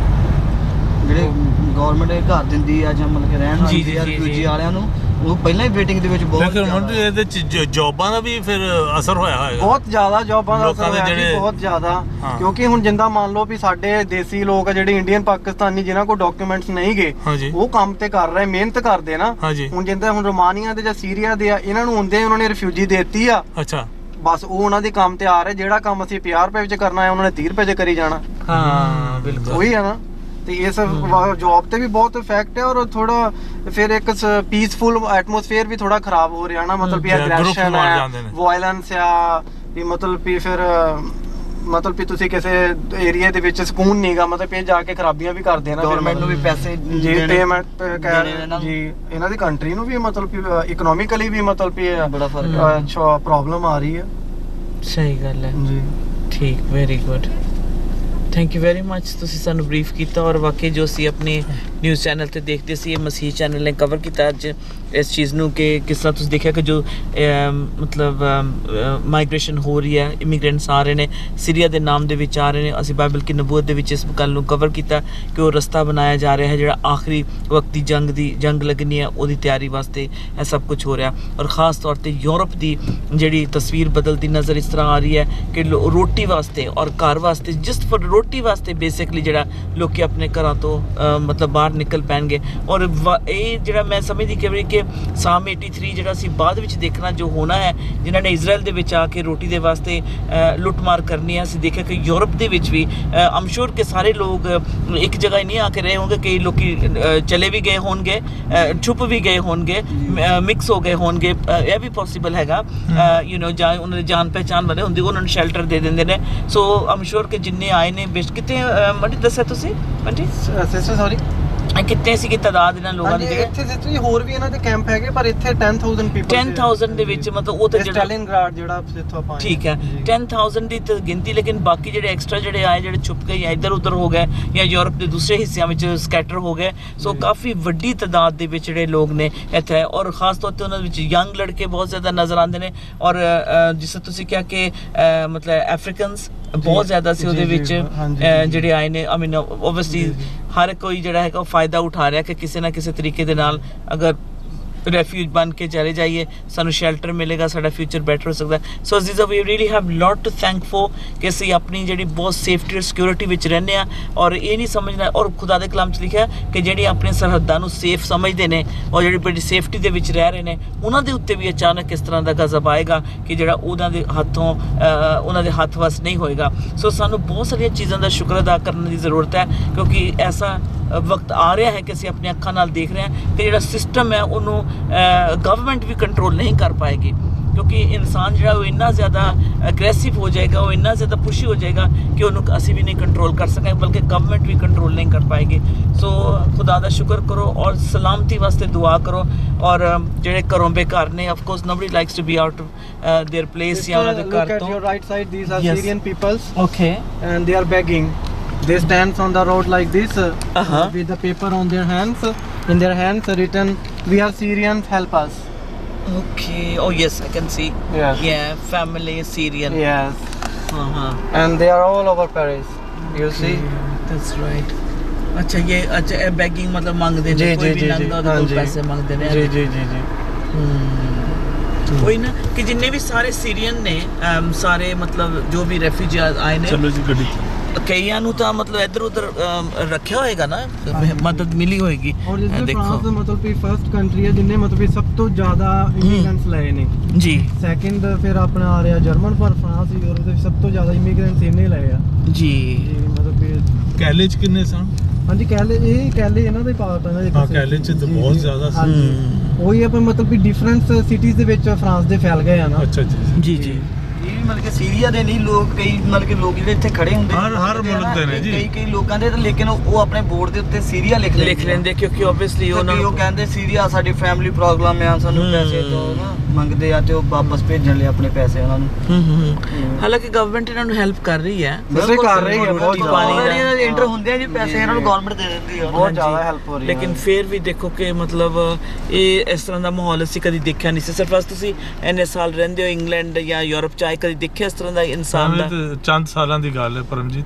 ਜਿਹੜੇ ਗਵਰਨਮੈਂਟ ਇਹ ਘਰ ਦਿੰਦੀ ਆ ਜਾਂ ਮਤਲਬ ਕਿ ਰਹਿਣ ਜੀ, ਵਾਲੇ ਜੀ, ਦੂਜੀ ਵਾਲਿਆਂ ਨੂੰ, ਉਹ ਪਹਿਲਾਂ ਹੀ ਵੇਟਿੰਗ ਦੇ ਵਿੱਚ ਬਹੁਤ ਲੇਕਿਨ ਮੁੰਡੇ ਇਹਦੇ ਚ ਜੌਬਾਂ ਦਾ ਵੀ ਫਿਰ ਅਸਰ ਹੋਇਆ ਹੋਏਗਾ। ਬਹੁਤ ਜ਼ਿਆਦਾ ਜੌਬਾਂ ਦਾ ਲੋਕਾਂ ਅਸਰ ਦੇ ਹੋਇਆ ਜੀ, ਜਿਹੜੇ- ਬਹੁਤ ਜ਼ਿਆਦਾ। ਹਾਂ। ਕਿਉਂਕਿ ਹੁਣ ਜਿੰਦਾ ਮੰਨ ਲਓ ਵੀ ਸਾਡੇ ਦੇਸੀ ਲੋਕ ਆ ਜਿਹੜੇ ਇੰਡੀਅਨ ਪਾਕਿਸਤਾਨੀ ਜਿਨ੍ਹਾਂ ਕੋਲ ਡਾਕੂਮੈਂਟਸ ਨਹੀਂ ਗਏ, ਹਾਂਜੀ। ਉਹ ਕੰਮ ਤੇ ਕਰ ਰਹੇ, ਮਿਹਨਤ ਕਰਦੇ ਨਾ। ਹਾਂਜੀ। ਹੁਣ ਜਿੰਦਾ ਹੁਣ ਰੋਮਾਨੀਆ ਦੇ ਜਾਂ ਸੀਰੀਆ ਦੇ ਆ, ਇਹਨਾਂ ਨੂੰ ਹੁੰਦੇ ਉਹਨਾਂ ਨੇ ਰਿਫਿਊਜੀ ਦੇਤੀ ਆ, ਅੱਛਾ ਬਸ ਉਹ ਉਹਨਾਂ ਦੇ ਕੰਮ ਤੇ ਆ ਰਹੇ। ਜਿਹੜਾ ਕੰਮ ਅਸੀਂ 50 ਰੁਪਏ ਵਿੱਚ ਕਰਨਾ ਹੈ ਉਹਨਾਂ ਨੇ 30 ਰੁਪਏ 'ਚ ਕਰੀ ਜਾਣਾ। ਹਾਂ ਬਿਲਕੁਲ ਉਹੀ ਹੈ ਨਾ। ਤੇ ਇਸ ਜੌਬ ਤੇ ਵੀ ਬਹੁਤ ਇਫੈਕਟ ਹੈ। ਔਰ ਥੋੜਾ ਫਿਰ ਇੱਕ ਪੀਸਫੁਲ ਐਟਮੋਸਫੇਅਰ ਵੀ ਥੋੜਾ ਖਰਾਬ ਹੋ ਰਿਹਾ ਨਾ, ਮਤਲਬ ਵੀ ਐਗਰੈਸ਼ਨ ਮਾਰ ਹੈ, ਜਾਂਦੇ ਨੇ। ਵਾਇਲੈਂਸ ਆ, ਵੀ ਮਤਲਬ ਵੀ ਫਿਰ ਮਤਲਬ ਵੀ ਤੁਸੀਂ ਕਿਸੇ ਏਰੀਆ ਦੇ ਵਿੱਚ ਸਕੂਨ ਨਹੀਂਗਾ, ਮਤਲਬ ਇਹ ਜਾ ਕੇ ਖਰਾਬੀਆਂ ਵੀ ਕਰਦੇ ਨਾ ਗਵਰਨਮੈਂਟ ਨੂੰ ਵੀ ਪੈਸੇ ਜੀ, ਪੇਮੈਂਟ ਇਹਨਾਂ ਜੀ, ਇਹਨਾਂ ਦੀ ਕੰਟਰੀ ਨੂੰ ਵੀ ਮਤਲਬ ਵੀ ਇਕਨੋਮਿਕਲੀ ਵੀ ਮਤਲਬ ਵੀ ਬੜਾ ਫਰਕ ਹੈ। ਪ੍ਰੋਬਲਮ ਆ ਰਹੀ ਹੈ ਸਹੀ ਗੱਲ ਹੈ ਜੀ। ਠੀਕ, very good, thank you very much. ਤੁਸੀਂ ਸਾਨੂੰ ਬਰੀਫ ਕੀਤਾ ਔਰ ਵਾਕਈ ਜੋ ਸੀ ਆਪਣੇ ਨਿਊਜ਼ ਚੈਨਲ ਤੇ ਦੇਖਦੇ ਸੀ, ਇਹ ਮਸੀਹ ਚੈਨਲ ਨੇ ਕਵਰ ਕੀਤਾ ਅੱਜ ਇਸ ਚੀਜ਼ ਨੂੰ ਕਿ ਕਿਸ ਤਰ੍ਹਾਂ ਤੁਸੀਂ ਦੇਖਿਆ ਕਿ ਜੋ ਮਤਲਬ ਮਾਈਗ੍ਰੇਸ਼ਨ ਹੋ ਰਹੀ ਹੈ, ਇਮੀਗ੍ਰੈਂਟਸ ਆ ਰਹੇ ਨੇ, ਸੀਰੀਆ ਦੇ ਨਾਮ ਦੇ ਵਿੱਚ ਆ ਰਹੇ ਨੇ। ਅਸੀਂ ਬਾਈਬਲ ਕੀ ਨਬੂਵਤ ਦੇ ਵਿੱਚ ਇਸ ਗੱਲ ਨੂੰ ਕਵਰ ਕੀਤਾ ਕਿ ਉਹ ਰਸਤਾ ਬਣਾਇਆ ਜਾ ਰਿਹਾ ਹੈ, ਜਿਹੜਾ ਆਖਰੀ ਵਕਤ ਦੀ ਜੰਗ ਲੱਗਣੀ ਹੈ ਉਹਦੀ ਤਿਆਰੀ ਵਾਸਤੇ ਇਹ ਸਭ ਕੁਝ ਹੋ ਰਿਹਾ। ਔਰ ਖ਼ਾਸ ਤੌਰ ਤੇ ਯੂਰਪ ਦੀ ਜਿਹੜੀ ਤਸਵੀਰ ਬਦਲਦੀ ਨਜ਼ਰ ਇਸ ਤਰ੍ਹਾਂ ਆ ਰਹੀ ਹੈ ਕਿ ਰੋਟੀ ਵਾਸਤੇ ਔਰ ਘਰ ਵਾਸਤੇ, ਜਸਟ ਫॉर ਰੋਟੀ ਵਾਸਤੇ ਬੇਸਿਕਲੀ ਜਿਹੜਾ ਲੋਕੀ ਆਪਣੇ ਘਰਾਂ ਤੋਂ ਮਤਲਬ ਬਾਹਰ ਨਿਕਲ ਪੈਣਗੇ। ਔਰ ਇਹ ਜਿਹੜਾ ਮੈਂ ਸਮਝਦੀ ਕਿ ਸਾਮ 83 ਜਿਹੜਾ ਅਸੀਂ ਬਾਅਦ ਵਿੱਚ ਦੇਖਣਾ ਜੋ ਹੋਣਾ ਹੈ, ਜਿਨ੍ਹਾਂ ਨੇ ਇਜ਼ਰਾਈਲ ਦੇ ਵਿੱਚ ਆ ਕੇ ਰੋਟੀ ਦੇ ਵਾਸਤੇ ਲੁੱਟਮਾਰ ਕਰਨੀ ਹੈ। ਅਸੀਂ ਦੇਖਿਆ ਕਿ ਯੂਰਪ ਦੇ ਵਿੱਚ ਵੀ ਆਮ ਸ਼ੋਰ ਕਿ ਸਾਰੇ ਲੋਕ ਇੱਕ ਜਗ੍ਹਾ ਹੀ ਨਹੀਂ ਆ ਕੇ ਰਹੇ ਹੋਣਗੇ, ਕਈ ਲੋਕੀ ਚਲੇ ਵੀ ਗਏ ਹੋਣਗੇ, ਛੁਪ ਵੀ ਗਏ ਹੋਣਗੇ, ਮਿਕਸ ਹੋ ਗਏ ਹੋਣਗੇ, ਇਹ ਵੀ ਪੋਸੀਬਲ ਹੈਗਾ। ਯੂ نو ਜਾਂ ਉਹਨਾਂ ਦੀ ਜਾਣ ਪਹਿਚਾਣ ਵਾਲੇ ਹੁੰਦੇ ਉਹਨਾਂ ਨੂੰ ਸ਼ੈਲਟਰ ਦੇ ਦਿੰਦੇ ਨੇ। ਸੋ ਆਮ ਸ਼ੋਰ ਕਿ ਜਿੰਨੇ ਆਏ ਨੇ ਕਿਤੇ ਮੰਡੀ ਦੱਸਿਆ ਤੁਸੀਂ ਮੰਡੀ ਸਿਸਟਰ ਸੌਰੀ ਕਿੰਨੇ ਸੀ ਕਿ ਤਾਦਾਦ ਇਹਨਾਂ ਲੋਕਾਂ ਦੀ? ਇੱਥੇ ਸਿਸਟਰ ਹੋਰ ਵੀ ਇਹਨਾਂ ਦੇ ਕੈਂਪ ਹੈਗੇ, ਪਰ ਇੱਥੇ 10,000 ਪੀਪਲ 10,000 ਦੇ ਵਿੱਚ ਮਤਲਬ ਉਹ ਤਾਂ ਜਿਹੜਾ ਸਟੈਲਿਨਗ੍ਰਾਡ ਜਿਹੜਾ ਜਿੱਥੋਂ ਆਪਾਂ ਠੀਕ ਹੈ 10,000 ਦੀ ਤਾਂ ਗਿਣਤੀ, ਲੇਕਿਨ ਬਾਕੀ ਜਿਹੜੇ ਐਕਸਟਰਾ ਜਿਹੜੇ ਆਏ, ਜਿਹੜੇ ਛੁਪ ਗਏ ਜਾਂ ਇੱਧਰ ਉੱਧਰ ਹੋ ਗਏ ਜਾਂ ਯੂਰਪ ਦੇ ਦੂਸਰੇ ਹਿੱਸਿਆਂ ਵਿੱਚ ਸਕੈਟਰ ਹੋ ਗਏ। ਸੋ ਕਾਫੀ ਵੱਡੀ ਤਾਦਾਦ ਦੇ ਵਿੱਚ ਜਿਹੜੇ ਲੋਕ ਨੇ ਇੱਥੇ, ਔਰ ਖਾਸ ਤੌਰ ਤੇ ਉਹਨਾਂ ਵਿੱਚ ਯੰਗ ਲੜਕੇ ਬਹੁਤ ਜ਼ਿਆਦਾ ਨਜ਼ਰ ਆਉਂਦੇ ਨੇ। ਔਰ ਜਿਸ ਤਰ੍ਹਾਂ ਤੁਸੀਂ ਕਿਹਾ ਕਿ ਮਤਲਬ ਅਫਰੀਕਨਸ ਬਹੁਤ ਜ਼ਿਆਦਾ ਸੀ ਉਹਦੇ ਵਿੱਚ ਜਿਹੜੇ ਆਏ ਨੇ। ਆਈ ਮੀਨ ਓਬਵੀਅਸਲੀ ਹਰ ਕੋਈ ਜਿਹੜਾ ਹੈਗਾ ਉਹ ਫਾਇਦਾ ਉਠਾ ਰਿਹਾ ਕਿ ਕਿਸੇ ਨਾ ਕਿਸੇ ਤਰੀਕੇ ਦੇ ਨਾਲ ਅਗਰ ਰੈਫਿਊਜ ਬਣ ਕੇ ਚਲੇ ਜਾਈਏ, ਸਾਨੂੰ ਸ਼ੈਲਟਰ ਮਿਲੇਗਾ, ਸਾਡਾ ਫਿਊਚਰ ਬੈਟਰ ਹੋ ਸਕਦਾ। So Azeeza, we really have lot to thank for ਕਿ ਅਸੀਂ ਆਪਣੀ ਜਿਹੜੀ ਬਹੁਤ ਸੇਫਟੀ ਔਰ ਸਿਕਿਉਰਿਟੀ ਵਿੱਚ ਰਹਿੰਦੇ ਹਾਂ, ਔਰ ਇਹ ਨਹੀਂ ਸਮਝਣਾ, ਔਰ ਖੁਦਾ ਦੇ ਕਲਾਮ 'ਚ ਲਿਖਿਆ ਕਿ ਜਿਹੜੇ ਆਪਣੀ ਸਰਹੱਦਾਂ ਨੂੰ ਸੇਫ ਸਮਝਦੇ ਨੇ ਔਰ ਜਿਹੜੀ ਬੜੀ ਸੇਫਟੀ ਦੇ ਵਿੱਚ ਰਹਿ ਰਹੇ ਨੇ, ਉਹਨਾਂ ਦੇ ਉੱਤੇ ਵੀ ਅਚਾਨਕ ਇਸ ਤਰ੍ਹਾਂ ਦਾ ਗਜ਼ਬ ਆਏਗਾ ਕਿ ਜਿਹੜਾ ਉਹਨਾਂ ਦੇ ਹੱਥੋਂ ਉਹਨਾਂ ਦੇ ਹੱਥ ਵਸ ਨਹੀਂ ਹੋਏਗਾ। ਸੋ ਸਾਨੂੰ ਬਹੁਤ ਸਾਰੀਆਂ ਚੀਜ਼ਾਂ ਦਾ ਸ਼ੁਕਰ ਅਦਾ ਕਰਨ ਦੀ ਜ਼ਰੂਰਤ ਹੈ, ਕਿਉਂਕਿ ਐਸਾ ਵਕਤ ਆ ਰਿਹਾ ਹੈ ਕਿ ਅਸੀਂ ਆਪਣੀ ਅੱਖਾਂ ਨਾਲ ਦੇਖ ਰਹੇ ਹਾਂ ਕਿ ਜਿਹੜਾ ਸਿਸਟਮ ਹੈ ਉਹਨੂੰ ਗਵਰਨਮੈਂਟ ਵੀ ਕੰਟਰੋਲ ਨਹੀਂ ਕਰ ਪਾਏਗੀ, ਕਿਉਂਕਿ ਇਨਸਾਨ ਜਿਹੜਾ ਉਹ ਇੰਨਾ ਜ਼ਿਆਦਾ ਅਗਰੈਸਿਵ ਹੋ ਜਾਏਗਾ, ਉਹ ਇੰਨਾ ਜ਼ਿਆਦਾ ਪੁਸ਼ੀ ਹੋ ਜਾਏਗਾ ਕਿ ਉਹਨੂੰ ਅਸੀਂ ਵੀ ਨਹੀਂ ਕੰਟਰੋਲ ਕਰ ਸਕਾਂਗੇ, ਬਲਕਿ ਗਵਰਨਮੈਂਟ ਵੀ ਕੰਟਰੋਲ ਨਹੀਂ ਕਰ ਪਾਏਗੀ। ਸੋ ਖੁਦਾ ਦਾ ਸ਼ੁਕਰ ਕਰੋ ਔਰ ਸਲਾਮਤੀ ਵਾਸਤੇ ਦੁਆ ਕਰੋ। ਔਰ ਜਿਹੜੇ ਘਰੋਂ ਬੇਘਰ ਨੇ, of course nobody likes to be out of their place ਜਾਂ ਉਹਨਾਂ ਦੇ Look ਘਰ at ਤੋਂ। your right side, these are Yes. Syrian peoples Okay. and they are begging. They stand on the road like this with the paper on their hands. In their hands written, "We are Syrians, help us." Okay. Oh yes, I can see. Yes. Yeah, family Syrian. Yes. Uh-huh. And they are all over Paris. You see? That's right. अच्छा ये begging मतलब मांगते जी, ने, कोई जी, भी जी, नंगा जी, हाँ तो जी। पैसे मांगते ने। जी जी जी जी वही ना कि जिन्ने भी सारे सीरियन ने सारे मतलब जो भी रेफ्यूजी आए ने, चलो जी गड्डी ਕਈਆਂ ਨੂੰ ਤਾਂ ਮਤਲਬ ਇੱਧਰ ਉੱਧਰ ਰੱਖਿਆ ਹੋਏਗਾ ਨਾ, ਮਦਦ ਮਿਲੀ ਹੋਏਗੀ। और जैसे देखो फ्रांस मतलब कि फर्स्ट कंट्री है जिन्हें मतलब कि सब तो ज्यादा इमिग्रेंट्स लाए ने। जी सेकंड फिर अपना आ रहा जर्मन, पर फ्रांस यूरोप ਦੇ सब ਤੋਂ ਜ਼ਿਆਦਾ ਇਮੀਗ੍ਰੈਂਟਸ ਇਹਨੇ ਲਏ ਆ ਜੀ। ਜੀ। ਮਤਲਬ ਕਿ कैले च किन्ने सन? ਹਾਂਜੀ ਕਹਿਲੇ ਇਹਨਾਂ ਦੇ ਪਾਰਟ ਹੈ ਹਾਂ, ਕਹਿਲੇ ਚ ਤਾਂ ਬਹੁਤ ਜ਼ਿਆਦਾ ਸੀ। ਹਾਂਜੀ ਉਹੀ ਆਪਾਂ ਮਤਲਬ ਕਿ ਡਿਫਰੈਂਟ ਸਿਟੀਜ਼ ਦੇ ਵਿੱਚ ਫਰਾਂਸ ਦੇ ਫੈਲ ਗਏ ਆ ਨਾ। ਅੱਛਾ ਜੀ ਜੀ ਜੀ। ਇਹ ਵੀ ਮਤਲਬ ਕਿ ਸੀਰੀਆ ਦੇ ਨਹੀਂ ਲੋਕ, ਕਈ ਮਤਲਬ ਕਿ ਲੋਕ ਜਿਹੜੇ ਇੱਥੇ ਖੜੇ ਹੁੰਦੇ ਹਰ ਮੁਲਕ ਦੇ ਨੇ ਜੀ। ਕਈ ਲੋਕਾਂ ਦੇ, ਲੇਕਿਨ ਉਹ ਆਪਣੇ ਬੋਰਡ ਦੇ ਉੱਤੇ ਸੀਰੀਆ ਲਿਖ ਲੈਂਦੇ ਕਿਉਂਕਿ ਆਬਵੀਅਸਲੀ ਉਹਨਾਂ ਉਹ ਨੂੰ ਕਹਿੰਦੇ ਸੀਰੀਆ ਸਾਡੀ ਫੈਮਿਲੀ ਪ੍ਰੋਬਲਮ ਆ, ਸਾਨੂੰ ਪੈਸੇ ਤੋਂ ਨਾ ਮੰਗਦੇ ਆ ਤੇ ਉਹ ਵਾਪਸ ਭੇਜਣ ਲਈ ਆਪਣੇ ਪੈਸੇ ਉਹਨਾਂ ਨੂੰ। ਹਾਲਾਂਕਿ ਗਵਰਨਮੈਂਟ ਇਹਨਾਂ ਨੂੰ ਹੈਲਪ ਕਰ ਰਹੀ ਹੈ, ਵੈਸੇ ਕਰ ਰਹੀ ਹੈ ਬਹੁਤ ਪਾਣੀ ਦਾ ਇੰਟਰ ਹੁੰਦੇ ਆ ਜੀ, ਪੈਸੇ ਇਹਨਾਂ ਨੂੰ ਗਵਰਨਮੈਂਟ ਦੇ ਦਿੰਦੀ ਆ। ਬਹੁਤ ਜ਼ਿਆਦਾ ਹੈਲਪ ਹੋ ਰਹੀ ਹੈ। ਲੇਕਿਨ ਫਿਰ ਵੀ ਦੇਖੋ ਕਿ ਮਤਲਬ ਇਹ ਇਸ ਤਰ੍ਹਾਂ ਦਾ ਮਾਹੌਲ ਅਸੀਂ ਕਦੀ ਦੇਖਿਆ ਨਹੀਂ ਸੀ। ਸਿਰਫ ਤੁਸੀਂ ਇੰਨੇ ਸਾਲ ਰਹਿੰਦੇ ਹੋ ਇੰਗਲੈਂਡ ਜਾਂ ਯੂਰਪ ਚ, ਆਏ ਕਦੀ ਦੇਖਿਆ ਇਸ ਤਰ੍ਹਾਂ ਦਾ ਇਨਸਾਨ ਦਾ? ਚੰਦ ਸਾਲਾਂ ਦੀ ਗੱਲ ਹੈ ਪਰਮਜੀਤ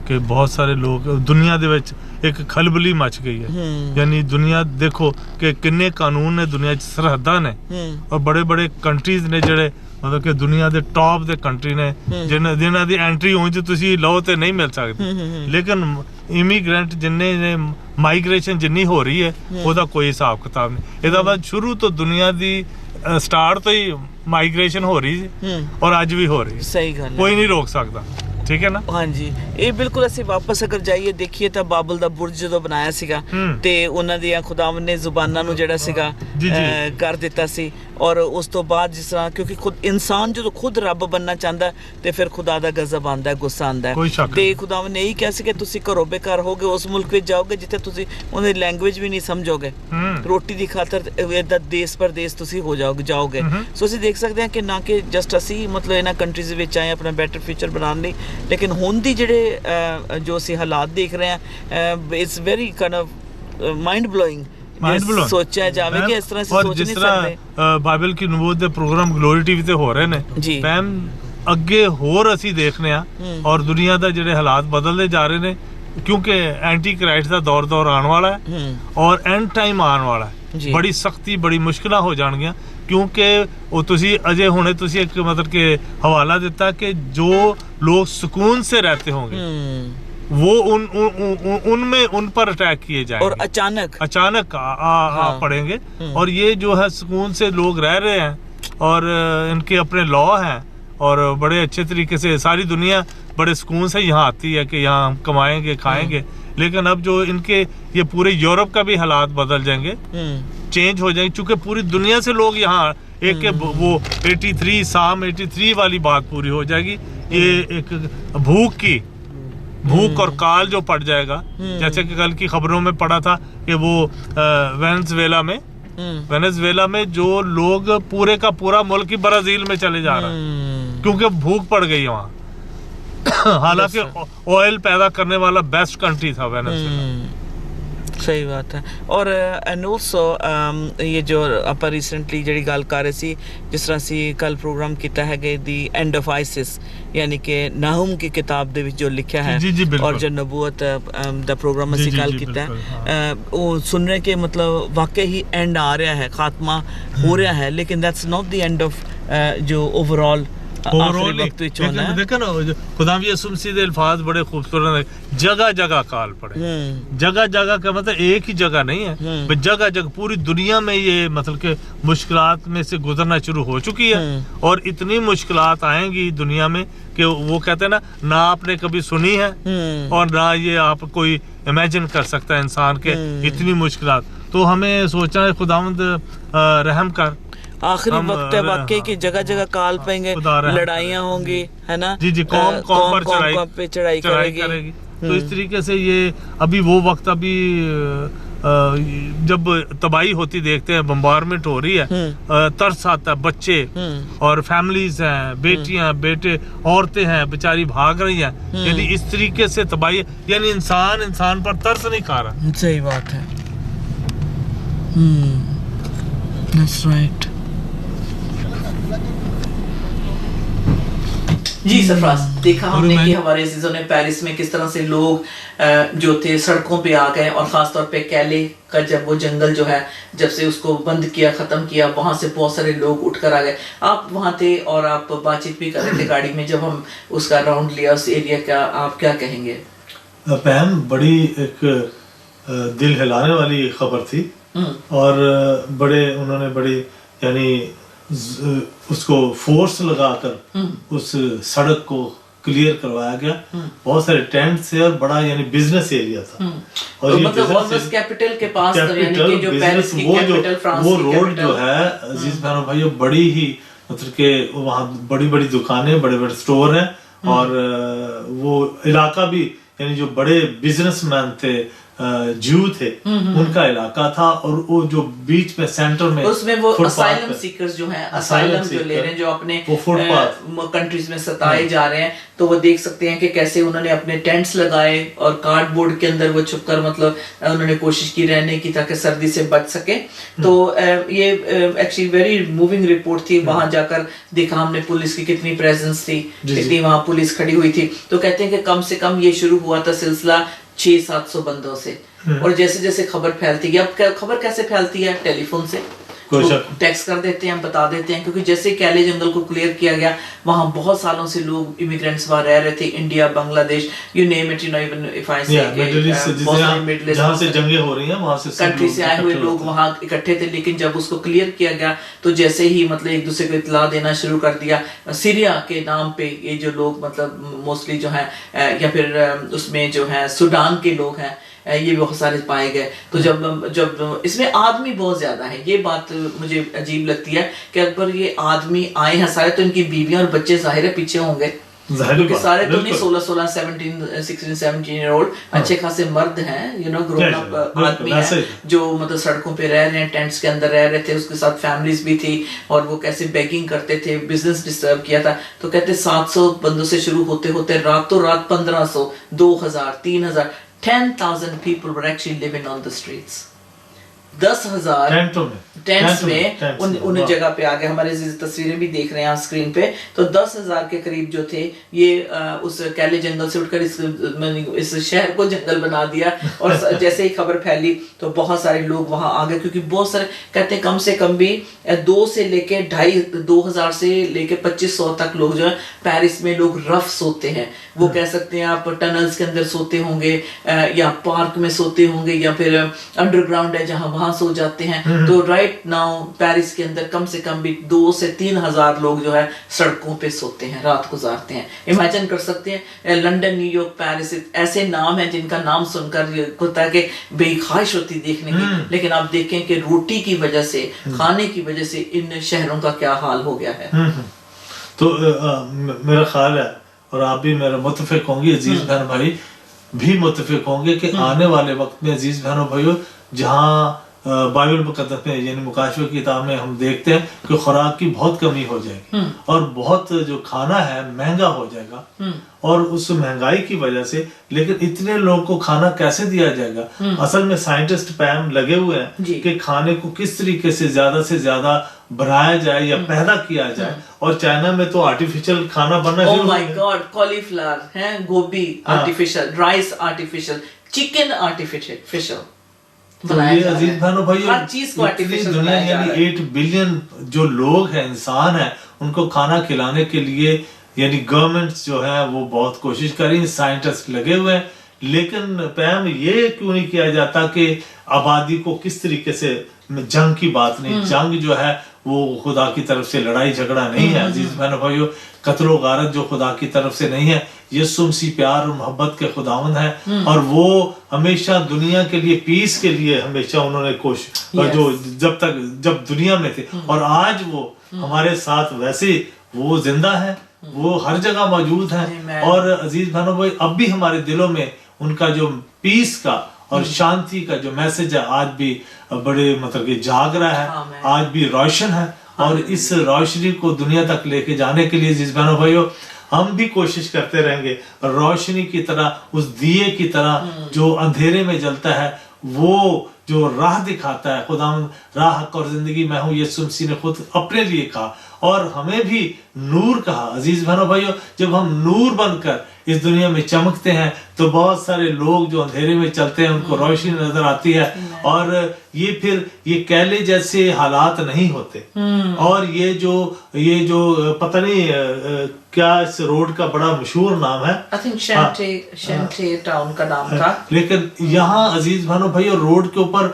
ਕਿ ਬਹੁਤ ਸਾਰੇ ਲੋਕ ਦੁਨੀਆ ਦੇ ਵਿੱਚ ਇੱਕ ਖਲਬਲੀ ਮਚ ਗਈ ਹੈ। ਯਾਨੀ ਦੁਨੀਆ ਦੇਖੋ ਕਿ ਕਿੰਨੇ ਕਾਨੂੰਨ ਨੇ ਦੁਨੀਆ 'ਚ, ਸਰਹੱਦਾਂ ਨੇ ਔਰ ਬੜੇ ਬੜੇ ਕੰਟਰੀਜ਼ ਨੇ ਜਿਹੜੇ ਮਤਲਬ ਕਿ ਦੁਨੀਆ ਦੇ ਟੌਪ ਦੇ ਕੰਟਰੀ ਨੇ ਜਿਨ੍ਹਾਂ ਦੀ ਐਂਟਰੀ ਉਂਝ ਤੁਸੀਂ ਲਓ ਤੇ ਨਹੀਂ ਮਿਲ ਸਕਦੀ। ਲੇਕਿਨ ਇਮੀਗ੍ਰੈਂਟ ਜਿੰਨੇ ਨੇ, ਮਾਈਗ੍ਰੇਸ਼ਨ ਜਿੰਨੀ ਹੋ ਰਹੀ ਹੈ ਉਹਦਾ ਕੋਈ ਹਿਸਾਬ ਕਿਤਾਬ ਨਹੀਂ। ਇਹਦਾ ਬਾਅਦ ਸ਼ੁਰੂ ਤੋਂ ਦੁਨੀਆ ਦੀ ਸਟਾਰਟ ਤੋਂ ਹੀ ਮਾਈਗ੍ਰੇਸ਼ਨ ਹੋ ਰਹੀ ਸੀ ਔਰ ਅੱਜ ਵੀ ਹੋ ਰਹੀ ਹੈ। ਸਹੀ ਗੱਲ ਹੈ, ਕੋਈ ਨਹੀਂ ਰੋਕ ਸਕਦਾ। ਠੀਕ ਹੈ ਨਾ? ਹਾਂਜੀ। ਇਹ ਬਿਲਕੁਲ ਅਸੀਂ ਵਾਪਸ ਅਗਰ ਜਾਈਏ ਦੇਖੀਏ ਤਾਂ ਬਾਬਲ ਦਾ ਬੁਰਜ ਜਦੋਂ ਬਣਾਇਆ ਸੀਗਾ ਤੇ ਉਹਨਾਂ ਦੀਆਂ ਖੁਦਾਵੰਦ ਨੇ ਜ਼ੁਬਾਨਾਂ ਨੂੰ ਜਿਹੜਾ ਸੀਗਾ ਕਰ ਦਿੱਤਾ ਸੀ, ਔਰ ਉਸ ਤੋਂ ਬਾਅਦ ਜਿਸ ਤਰ੍ਹਾਂ ਕਿਉਂਕਿ ਖੁਦ ਇਨਸਾਨ ਜਦੋਂ ਖੁਦ ਰੱਬ ਬਣਨਾ ਚਾਹੁੰਦਾ ਤੇ ਫਿਰ ਖੁਦਾ ਦਾ ਗਜ਼ਬ ਆਉਂਦਾ, ਗੁੱਸਾ ਆਉਂਦਾ। ਤੇ ਖੁਦਾਵੰਦ ਨੇ ਇਹੀ ਕਿਹਾ ਸੀ ਕਿ ਤੁਸੀਂ ਘਰੋਂ ਬੇਘਰ ਹੋਗੇ, ਉਸ ਮੁਲਕ ਵਿੱਚ ਜਾਓਗੇ ਜਿੱਥੇ ਤੁਸੀਂ ਉਹਨਾਂ ਦੀ ਲੈਂਗੁਏਜ ਵੀ ਨਹੀਂ ਸਮਝੋਗੇ, ਰੋਟੀ ਦੀ ਖਾਤਰ ਏਦਾਂ ਦੇਸ ਪਰਦੇਸ ਤੁਸੀਂ ਹੋ ਜਾਓਗੇ। ਸੋ ਅਸੀਂ ਦੇਖ ਸਕਦੇ ਹਾਂ ਕਿ ਨਾ ਕਿ ਜਸਟ ਅਸੀਂ ਮਤਲਬ ਇਹਨਾਂ ਕੰਟਰੀਜ਼ ਵਿੱਚ ਆਏ ਆਪਣਾ ਬੈਟਰ ਫਿਊਚਰ ਬਣਾਉਣ ਲਈ, ਲੇਕਿਨ ਹੁਣ ਦੀ ਜਿਹੜੇ ਜੋ ਅਸੀਂ ਹਾਲਾਤ ਦੇਖ ਰਹੇ ਹਾਂ, it's very kind of mind blowing. ਸੋਚਿਆ ਜਾਵੇ ਕਿ ਇਸ ਤਰ੍ਹਾਂ ਅਸੀਂ ਸੋਚ ਨਹੀਂ ਸਕਦੇ। ਬਾਈਬਲ ਕੀ ਨਬੂਵਤ ਦੇ ਪ੍ਰੋਗਰਾਮ ਗਲੋਰੀ ਟੀਵੀ ਤੇ ਹੋ ਰਹੇ ਨੇ ਮੈਮ, ਅੱਗੇ ਹੋਰ ਅਸੀਂ ਦੇਖਨੇ ਆ ਔਰ ਦੁਨੀਆ ਦਾ ਜਿਹੜੇ ਹਾਲਾਤ ਬਦਲਦੇ ਜਾ ਰਹੇ ਨੇ, ਕਿਉਂਕਿ ਐਂਟੀ ਕ੍ਰਾਈਸਟ ਦਾ ਦੌਰ ਆਉਣ ਵਾਲਾ ਹੈ ਔਰ ਐਂਡ ਟਾਈਮ ਆਉਣ ਵਾਲਾ ਹੈ। ਬੜੀ ਸਖਤੀ, ਬੜੀ ਮੁਸ਼ਕਿਲਾਂ ਹੋ ਜਾਣਗੀਆਂ, क्योंकि वो तुसी अजय होने तुसी एक मतलब के हवाला देता कि जो लोग सुकून से रहते होंगे वो उन पर अटैक किए जाएंगे और अचानक आ पड़ेंगे। और ये जो है सुकून से लोग रह रहे हैं और इनके अपने लॉ हैं और बड़े अच्छे तरीके से सारी दुनिया बड़े सुकून से यहाँ आती है कि यहाँ हम कमाएंगे खाएंगे। लेकिन अब जो इनके ये पूरे यूरोप का भी हालात बदल जाएंगे, चेंज हो जाएंगे, क्योंकि पूरी दुनिया से लोग यहाँ एक वो 83 साम 83 वाली बात पूरी हो जाएगी। ये एक भूख और काल जो पड़ जाएगा, जैसे कि कल की खबरों में पड़ा था कि वो वेनेजुएला में जो लोग पूरे का पूरा मुल्क ही ब्राजील में चले जा रहा है क्योंकि भूख पड़ गई वहाँ। हालांकि ऑयल पैदा करने वाला बेस्ट कंट्री था वेनेजुएला। ਸਹੀ ਬਾਤ ਹੈ। ਔਰ ਐਂਡ ਆਲਸੋ ਇਹ ਜੋ ਆਪਾਂ ਰੀਸੈਂਟਲੀ ਜਿਹੜੀ ਗੱਲ ਕਰ ਰਹੇ ਸੀ, ਜਿਸ ਤਰ੍ਹਾਂ ਅਸੀਂ ਕੱਲ ਪ੍ਰੋਗਰਾਮ ਕੀਤਾ ਹੈਗਾ ਦੀ ਐਂਡ ਆਫ ਆਈਸਿਸ, ਯਾਨੀ ਕਿ ਨਾਹੂਮ ਕੀ ਕਿਤਾਬ ਦੇ ਵਿੱਚ ਜੋ ਲਿਖਿਆ ਹੈ, ਔਰ ਜੋ ਨਬੂਵਤ ਦਾ ਪ੍ਰੋਗਰਾਮ ਅਸੀਂ ਕੱਲ ਕੀਤਾ ਹੈ, ਉਹ ਸੁਣ ਰਹੇ ਕਿ ਮਤਲਬ ਵਾਕਈ ਹੀ ਐਂਡ ਆ ਰਿਹਾ ਹੈ, ਖਾਤਮਾ ਹੋ ਰਿਹਾ ਹੈ, ਲੇਕਿਨ ਦੈਟਸ ਨॉट द एंड ऑफ ਜੋ ओवरऑल देखा ना खुदा भी असुमसी दे अल्फाज बड़े खूबसूरत है, जगह जगह काल पड़े, जगह जगह का मतलब एक ही जगह नहीं है, जगह जगह पूरी दुनिया में ये मतलब के मुश्किलात में से गुजरना शुरू हो चुकी है, और इतनी मुश्किलात आएंगी दुनिया में कि वो कहते हैं ना आपने कभी सुनी है और ना ये आप कोई इमेजिन कर सकता है इंसान के इतनी मुश्किलात। तो हमें सोचना है खुदावंद रहम कर, आखिरी वक्त है वाकई की जगह जगह काल पाएंगे, लड़ाइयाँ होंगी, है ना, जी जी, कौम पे चढ़ाई करेगी। तो इस तरीके से ये अभी वो वक्त, अभी जब तबाही होती देखते हैं, बम्बारमेंट हो रही है, तरस आता है, बच्चे और फैमिलीज हैं, बेटियां बेटे औरतें हैं बेचारी भाग रही हैं, यानी इस तरीके से तबाही, यानी इंसान पर तरस नहीं खा रहा। सही बात है, that's right। जी सरफराज, देखा हमने कि हमारे अजीजों ने पेरिस में किस तरह से लोग जो थे सड़कों पे आ गए, और ख़ास तौर पे कैले का जब वो जंगल जो है, जब से उसको बंद किया, ख़त्म किया, वहाँ से बहुत सारे लोग उठकर आ गए। आप वहाँ थे और आप बातचीत भी कर रहे थे गाड़ी में, जब हम उसका राउंड लिया उस एरिया का, आप क्या कहेंगे? पहन बड़ी एक दिल हिलाने वाली खबर थी, और उन्होंने बड़ी यानी उसको फोर्स लगाकर उस सड़क को क्लियर करवाया गया, बहुत सारे टेंट से, और बड़ा यानी बिजनेस एरिया था, और तो मतलब ऑलमोस्ट कैपिटल के पास, यानी कि जो पेरिस की कैपिटल, फ्रांस वो की रोड जो है अजीज बहनों भाइयों, बड़ी ही मतलब के वहाँ बड़ी बड़ी दुकानें, बड़े बड़े स्टोर हैं, और वो इलाका भी यानी जो बड़े बिजनेसमैन थे, जू थे, उनका इलाका था, और वो जो बीच में सेंटर में उसमें वो असाइलम सीकर्स जो हैं, असाइलम जो ले रहे हैं, जो अपने कंट्रीज में सताए जा रहे हैं, तो वो देख सकते हैं कि कैसे उन्होंने अपने टेंट्स लगाए और कार्डबोर्ड के अंदर वो छुपकर मतलब उन्होंने कोशिश की रहने की, ताकि सर्दी से बच सके। तो ये एक्चुअली वेरी मूविंग रिपोर्ट थी। वहां जाकर देखा हमने पुलिस की कितनी प्रेजेंस थी, कितनी वहां पुलिस खड़ी हुई थी। तो कहते हैं कि कम से कम ये शुरू हुआ था सिलसिला 600-700 बंदों से, और जैसे जैसे खबर फैलती है, अब खबर कैसे फैलती है? टेलीफोन से टेक्स्ट कर देते हैं, हम बता देते हैं, क्योंकि जैसे कैले जंगल को क्लियर किया गया, वहाँ बहुत सालों से लोग इमिग्रेंट्स वहाँ रह रहे थे, India, Bangladesh, you name it, you know, even if I से जहाँ से जंगें हो रही हैं वहाँ से कंट्री से आए हुए लोग वहाँ इकट्ठे थे। लेकिन जब उसको क्लियर किया गया, तो जैसे ही मतलब एक दूसरे को इत्तला देना शुरू कर दिया, सीरिया के नाम पे ये जो लोग मतलब मोस्टली जो है, या फिर उसमें जो है सूडान के लोग हैं, ये बहुत सारे पाए गए। तो जब इसमें आदमी बहुत ज्यादा है, ये बात मुझे अजीब लगती है कि अगर ये आदमी आए हैं सारे, तो इनकी बीवियां और बच्चे जाहिर है पीछे होंगे, क्योंकि सारे तो नहीं 16, 17, 17 ईयर ओल्ड अच्छे खासे मर्द हैं, यू नो, ग्रोन अप आदमी हैं, जो मतलब सड़कों पे रह रहे हैं, टेंट्स के अंदर रह रहे थे, उसके साथ फैमिलीज भी थी, और वो कैसे बेगिंग करते थे, बिजनेस डिस्टर्ब किया था। तो कहते 700 बंदों से शुरू होते होते रातों रात 1500, 2000, 3000, 10,000 people were actually living on the streets. 10,000 tents में उन जगह पे आ गए। हमारे तस्वीरें भी देख रहे हैं स्क्रीन पे। तो 10,000 के करीब जो थे, ये उस कैले जंगल से उठकर इस शहर को जंगल बना दिया, और जैसे ही खबर फैली तो बहुत सारे लोग वहां आ गए, क्योंकि बहुत सारे कहते हैं कम से कम भी 2 से लेके 2,500 से लेके 2,500 तक लोग जो है पेरिस में लोग रफ सोते हैं। वो कह सकते हैं आप टनल्स के अंदर सोते होंगे, या पार्क में सोते होंगे, या फिर अंडरग्राउंड है जहां वहां सो जाते हैं। तो राइट नाउ पेरिस के अंदर कम से कम भी 2 से 3,000 लोग जो है सड़कों पे सोते हैं, रात गुजारते हैं। इमेजिन कर सकते हैं, लंदन, न्यूयॉर्क, पेरिस ऐसे नाम हैं जिनका नाम सुनकर होता है कि बेख्वाहिश होती देखने की, लेकिन आप देखें कि रोटी की वजह से, खाने की वजह से इन शहरों का क्या हाल हो गया है। तो मेरा ख्याल है, और आप भी मेरा मुत्तफिक होंगे, अजीज बहन भाई भी मुत्तफिक होंगे, कि आने वाले वक्त में अजीज बहनों भाइयों, जहाँ बाइबल मुकद्दस में यानी मुकाशवे की किताब में हम देखते हैं कि खुराक की बहुत कमी हो जाएगी और बहुत जो खाना है महंगा हो जाएगा और उस महंगाई की वजह से लेकिन इतने लोगों को खाना कैसे दिया जाएगा। असल में साइंटिस्ट पैम लगे हुए हैं कि खाने को किस तरीके से ज्यादा बनाया जाए या पैदा किया जाए और चाइना में तो आर्टिफिशियल खाना बनना शुरू हो गया। ओह माय गॉड, कॉलीफ्लावर है, गोभी artificial, rice artificial, chicken artificial. तो ये अजीज बहनों भाई हर चीज को आर्टिफिशियल दुनिया यानी 8 बिलियन जो लोग हैं, इंसान हैं, उनको खाना खिलाने के लिए यानी गवर्नमेंट्स जो है वो बहुत कोशिश कर रही है, साइंटिस्ट लगे हुए हैं, लेकिन पैम ये क्यों नहीं किया जाता कि आबादी को किस तरीके से, जंग की बात नहीं, जंग जो है वो खुदा की तरफ से लड़ाई झगड़ा नहीं है अजीज बहनों भाइयों, कत्लो गारत जो खुदा की तरफ से नहीं है, यीशु मसीह प्यार और मोहब्बत के खुदावंद है और वो हमेशा दुनिया के लिए पीस के लिए हमेशा उन्होंने कोशिश जो जब दुनिया में थे और आज वो हमारे साथ वैसे वो जिंदा है, वो हर जगह मौजूद है और अजीज बहनों भाई अब भी हमारे दिलों में उनका जो पीस का और शांति का जो मैसेज है आज भी बड़े मतलब कि जाग रहा है, आज भी रोशन है और इस रोशनी को दुनिया तक लेके जाने के लिए अजीज बहनों भाइयों हम भी कोशिश करते रहेंगे, रोशनी की तरह, उस दिए की तरह जो अंधेरे में जलता है, वो जो राह दिखाता है, खुदा राह हक और जिंदगी मैं हूँ, यीशु मसीह ने खुद अपने लिए कहा और हमें भी नूर कहा। अजीज बहनों भाइयों जब हम नूर बनकर इस दुनिया में चमकते हैं तो बहुत सारे लोग जो अंधेरे में चलते हैं उनको रोशनी नजर आती है और ये फिर ये कैले जैसे हालात नहीं होते और ये जो पता नहीं क्या इस रोड का बड़ा मशहूर नाम है, आई थिंक शेंटे टाउन का नाम था, लेकिन यहाँ अजीज भाइयों भाई रोड के ऊपर